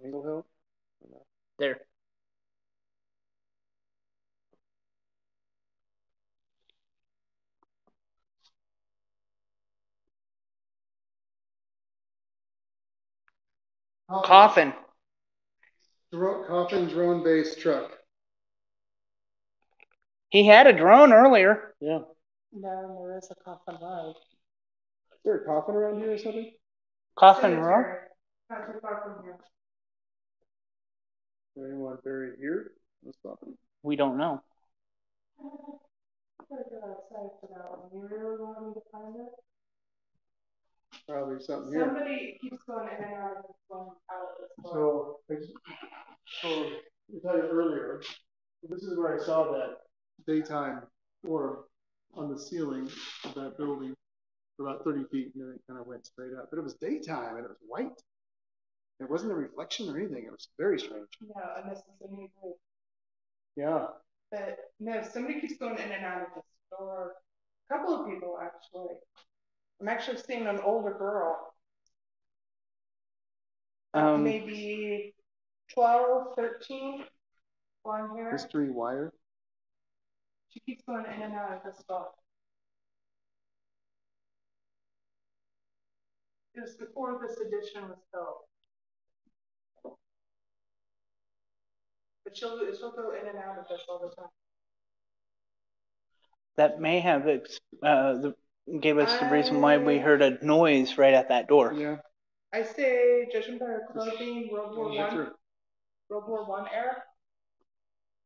Angle help? There. Coffin. Coffin drone-based truck. He had a drone earlier. Yeah. No, there is a Coffin Road. Is there a coffin around here or something? Coffin Road. Cemetery. Not too far from here. Is there anyone buried here? Let's stop it. We don't know. Gotta go outside for that one. You really want me to find it? Probably something here. Somebody keeps going in and out of this one, out of this one. So we talked earlier, this is where I saw that daytime orb on the ceiling of that building for about 30 feet, and then it kind of went straight up. But it was daytime, and it was white. It wasn't a reflection or anything. It was very strange. No, and this is a new group. Yeah. But no, somebody keeps going in and out of this store. A couple of people, actually. I'm actually seeing an older girl. Maybe 12, 13, blonde hair. History wire. She keeps going in and out of this store. It was before this edition was built. But she'll go in and out of this all the time. That may have gave us the reason why we heard a noise right at that door. Yeah. I say, judging by her clothing, World War I era.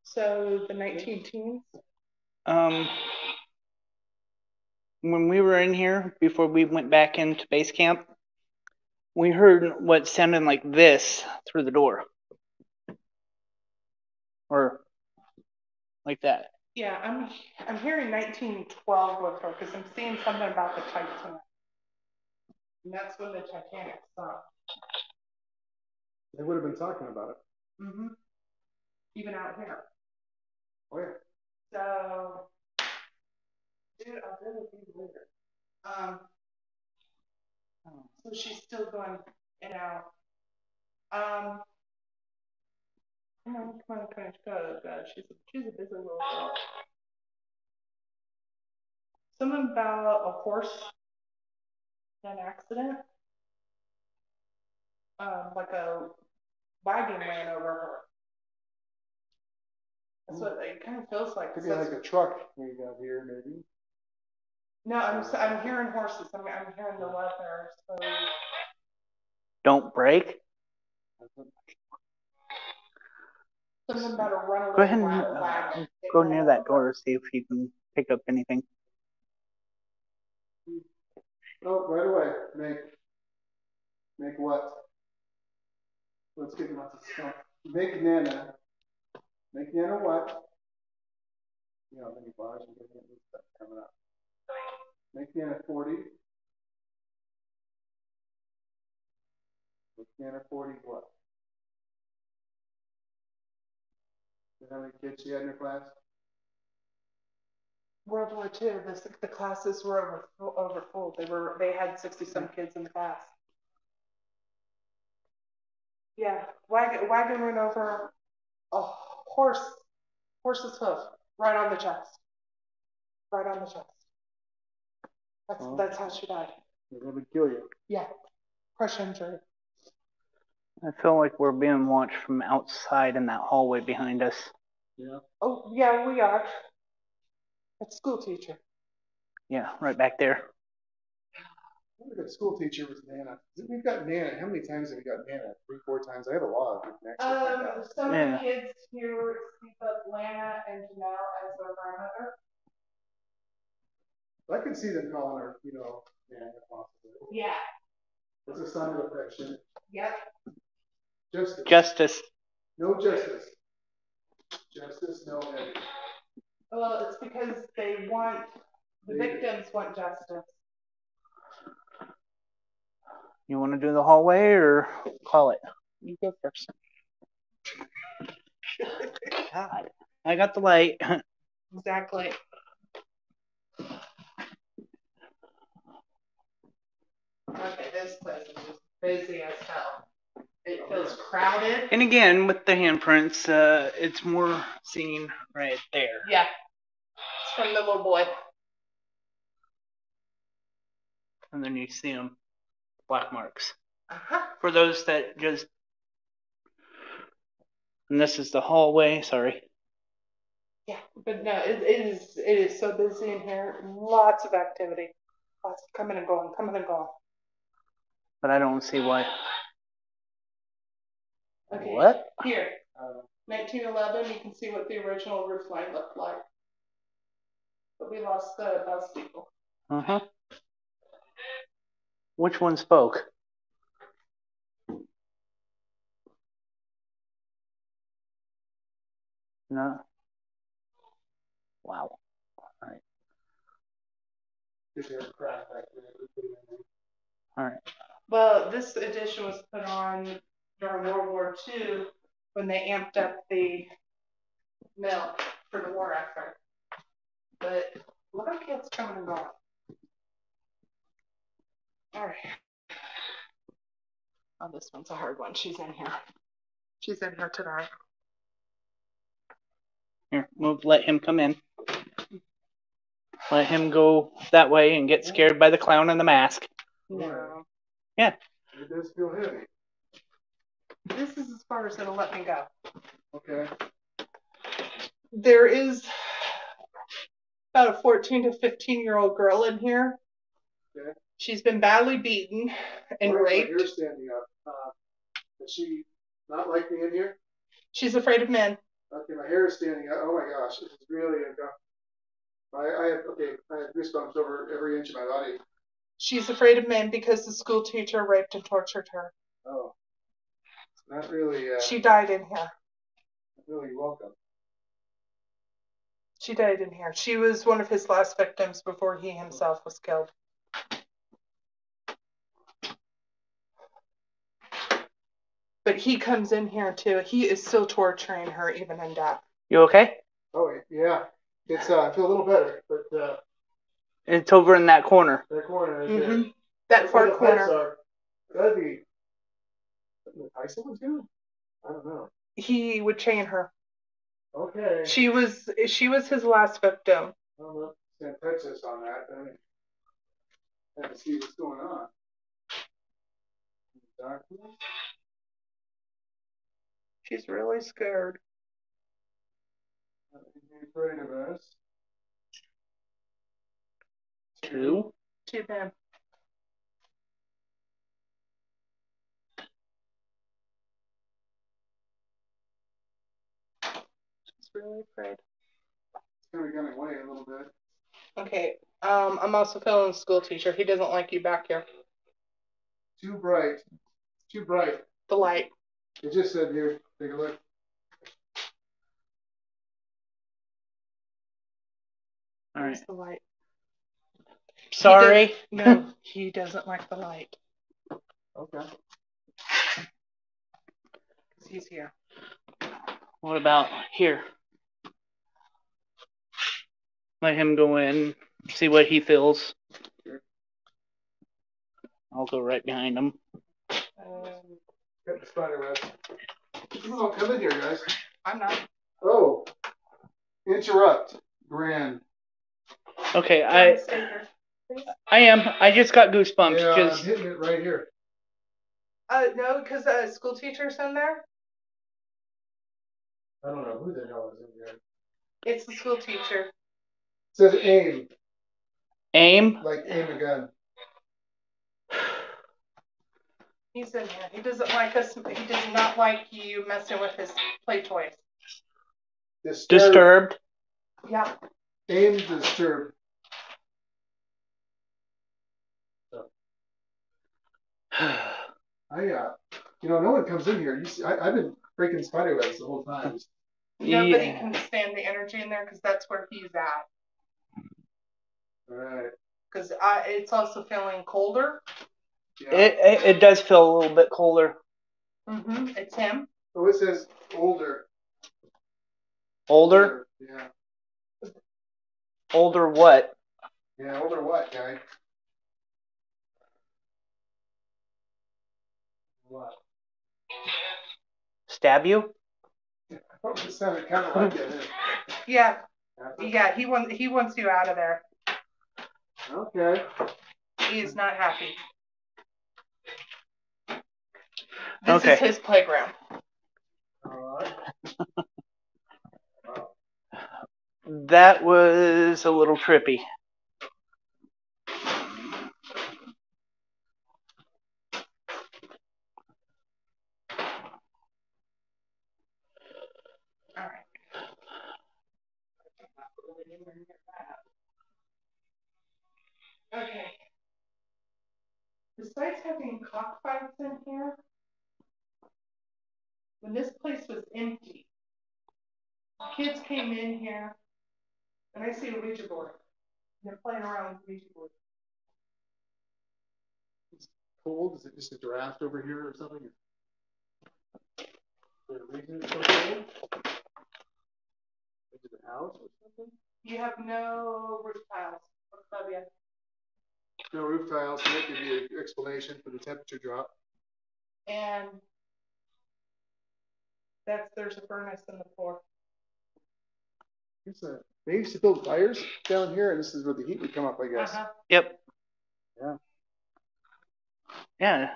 So the 19 teens. When we were in here before we went back into base camp, we heard what sounded like this through the door, or like that. Yeah, I'm hearing 1912 with her because I'm seeing something about the Titanic, and that's when the Titanic sunk. They would have been talking about it. Mm-hmm. Even out here. Oh yeah. So, dude, I'll really be later. So she's still going in and out. Come on, finish. Go. She's a busy little girl. Something about a horse and an accident. Like a wagon ran over her. That's what it kind of feels like. Could be like a truck we got here, maybe. No, I'm hearing horses. I'm hearing the leather. So. Don't break. Something about a runaway. Go ahead and go near that door to see if you can pick up anything. Oh, right away. Make what? Let's get lots of stuff. Make Nana. Make Nana what? You know, many bars and different stuff coming up. Make Nana 40. Make Nana 40 what? How many kids you had in your class? World War II. The classes were over full. They had 60-some kids in the class. Yeah, wagon ran over a horse's hoof right on the chest. Right on the chest. That's how she died. They're gonna kill you. Yeah, crush injury. I feel like we're being watched from outside in that hallway behind us. Yeah. Oh, yeah, we are. That's school teacher. Yeah, right back there. I wonder if the school teacher was Nana. We've got Nana. How many times have we got Nana? 3, 4 times. I have a lot. Some of the kids here speak of Lana and Janelle as their grandmother. I could see them calling her, Nana possibly. Yeah. It's a sign of affection. Yep. Justice. No justice. Justice, no heavy. Well, it's because the victims want justice. You want to do the hallway or call it? You go first. God, I got the light. Exactly. Okay, this place is just busy as hell. It feels crowded. And again, with the handprints, it's more seen right there. Yeah. It's from the little boy. And then you see them, black marks. Uh-huh. For those that just And this is the hallway. Sorry. Yeah, but no, it is so busy in here. Lots of activity. Lots of coming and going, coming and going. But I don't see why. Okay. What? Here, 1911. You can see what the original roof line looked like. But we lost the bus people. Uh-huh. Which one spoke? No. Wow. All right. All right. Well, this addition was put on during World War II when they amped up the mill for the war effort. But little kids coming and going. All right. Oh, this one's a hard one. She's in here. She's in here tonight. Here, let him come in. Let him go that way and get scared by the clown and the mask. No. Yeah. It does feel heavy. This is as far as it'll let me go. Okay. There is about a 14 to 15-year-old girl in here. Okay. She's been badly beaten and raped. My hair's standing up. Does she not like me in here? She's afraid of men. Okay, my hair is standing up. Oh my gosh, this is really I have goosebumps over every inch of my body. She's afraid of men because the school teacher raped and tortured her. Oh, it's not really. She died in here. Not really welcome. She died in here. She was one of his last victims before he himself was killed. But he comes in here too. He is still torturing her even in death. You okay? Oh yeah, it's I feel a little better, but It's over in that corner. that corner right there. Mm-hmm. That far corner. That'd be what Tyson was doing. I don't know. He would chain her. Okay. She was his last victim. I don't know. Can't touch us on that. I have to see what's going on. Darkness. She's really scared. Be afraid of us. Two. Too bad. She's really afraid. It's kind of gone away a little bit. Okay. I'm also feeling the school teacher. He doesn't like you back here. Too bright. Too bright. The light. It just said here. Take a look. All right. Where's the light? Sorry. No, he doesn't like the light. Okay. He's here. What about here? Let him go in, see what he feels. I'll go right behind him. Got the spider web. Oh, come in here, guys. I'm not. Oh. Interrupt. Grand. Okay, Stay here, please. I am. I just got goosebumps. Yeah, Just I'm hitting it right here. No, because school teacher's in there. I don't know who the hell is in here. It's the school teacher. It says aim. aim. Like aim a gun. He's in here. He doesn't like us. He does not like you messing with his play toys. Disturbed. Yeah. Aim disturb. No one comes in here. You see, I've been breaking spider webs the whole time. Nobody can stand the energy in there because that's where he's at. All right. Because it's also feeling colder. Yeah. It does feel a little bit colder. Mm-hmm. It's him. Oh, it says older. Older? Yeah. Older what? Yeah, older what, guy? What? Stab you? It sounded kind of like it. Yeah. Yeah, he wants you out of there. Okay. He is not happy. This Okay. is his playground. All right. That was a little trippy. All right. Okay. Besides having cockfights in here, when this place was empty, kids came in here, and I see a Ouija board. And they're playing around with the Ouija board. It's cold. Is it just a draft over here or something? Is there a reason it's so cold? Into the house or something? You have no roof tiles. Above you. No roof tiles. So that could be an explanation for the temperature drop. And there's a furnace in the floor. They used to build fires down here, and this is where the heat would come up, I guess. Yep. Yeah. Yeah.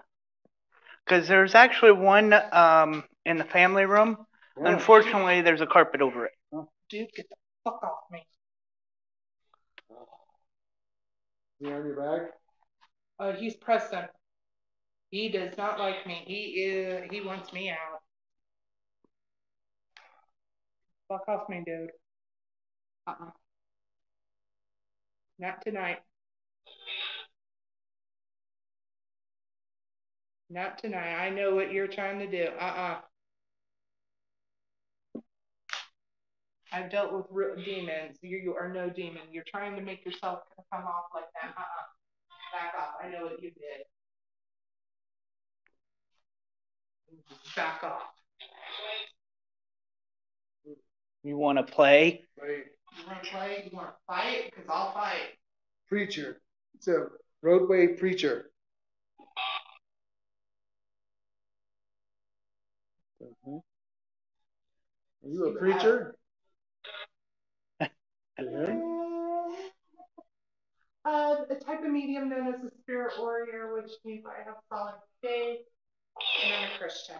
Because there's actually one in the family room. Yeah. Unfortunately, there's a carpet over it. Dude, get the fuck off me. You on your bag? He's Preston. He does not like me. He wants me out. Fuck off me, dude. Not tonight. Not tonight. I know what you're trying to do. I've dealt with real demons. You are no demon. You're trying to make yourself come off like that. Back off. I know what you did. Back off. You want to play? Right. You want to play? You want to fight? Because I'll fight. Preacher. It's a roadway preacher. Are you a preacher? A type of medium known as a spirit warrior, which means I have solid faith, and I'm a Christian.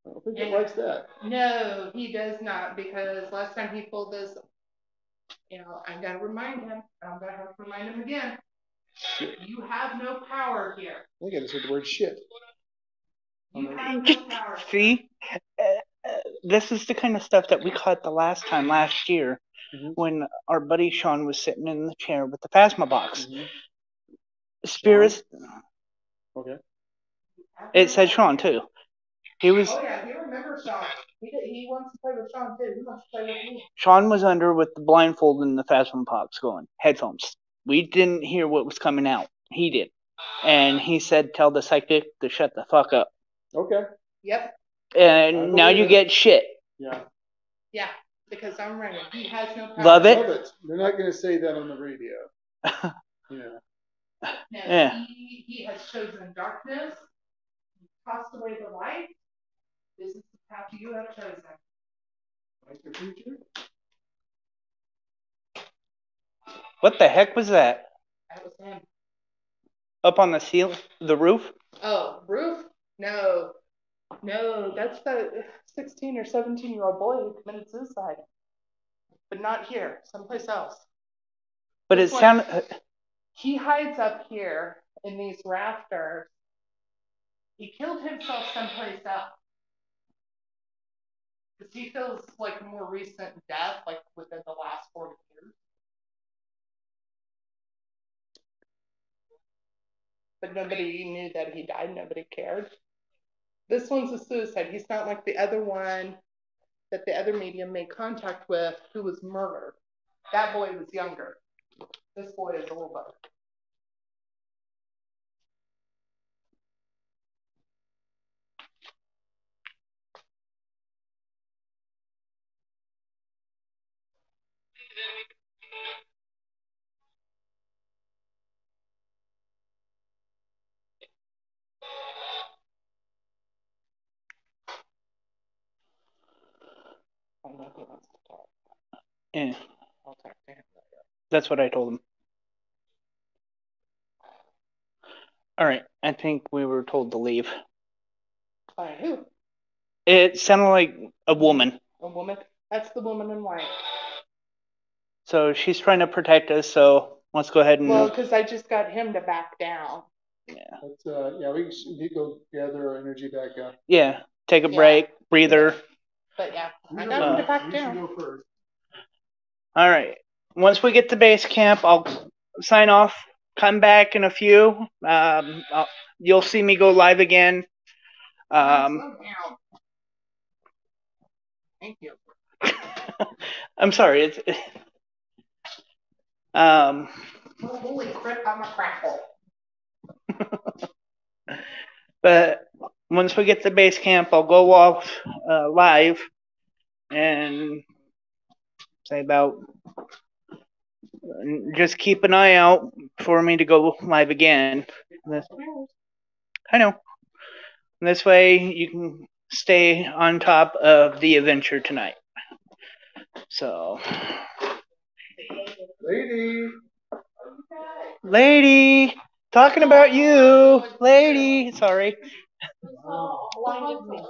I don't think he likes that. No, he does not, because last time he pulled this, I gotta remind him, I'm gonna have to remind him again. Shit. You have no power here. I think I just heard the word shit. You have no power. See? This is the kind of stuff that we caught the last year, when our buddy Sean was sitting in the chair with the Phasma box. Spirits. Okay. It said Sean too. He was. Oh yeah, he remembers Sean. He wants to play with Sean too. He wants to play with me. Sean was under with the blindfold and the Phasma box going, headphones. We didn't hear what was coming out. He did. And he said, tell the psychic to shut the fuck up. Okay. Yep. And now you get shit. Yeah. Yeah, because I'm running. He has no power. Love it. Love it. They're not going to say that on the radio. Yeah. No, Yeah. He has chosen darkness, tossed away the light. This is the path you have chosen. Like the future? What the heck was that? That was him. Up on the ceiling, the roof? Oh, roof? No, that's the 16 or 17-year-old boy who committed suicide. But not here, someplace else. But it sounded. He hides up here in these rafters. He killed himself someplace else. Because he feels like a more recent death, like within the last 40 years. But nobody knew that he died. Nobody cared. This one's a suicide. He's not like the other one that the other medium made contact with who was murdered. That boy was younger. This boy is older. I know he wants to talk. Yeah. I'll talk to him later. That's what I told him. All right. I think we were told to leave. By who? It sounded like a woman. A woman? That's the woman in white. So she's trying to protect us, so let's go ahead and... Well, because I just got him to back down. Let's, yeah, we need to go gather our energy back up. Yeah, take a Yeah. break, breather. But yeah, I You got him to back should down. go first. All right. Once we get to base camp, I'll sign off. Come back in a few. You'll see me go live again. Slow down. Thank you. I'm sorry. It's Oh, holy crap, I'm a crackle. but once we get to base camp, I'll go off live and say about just keep an eye out for me to go live again. I know. This way you can stay on top of the adventure tonight. So, lady, talking about you, lady. Sorry. Blinded me.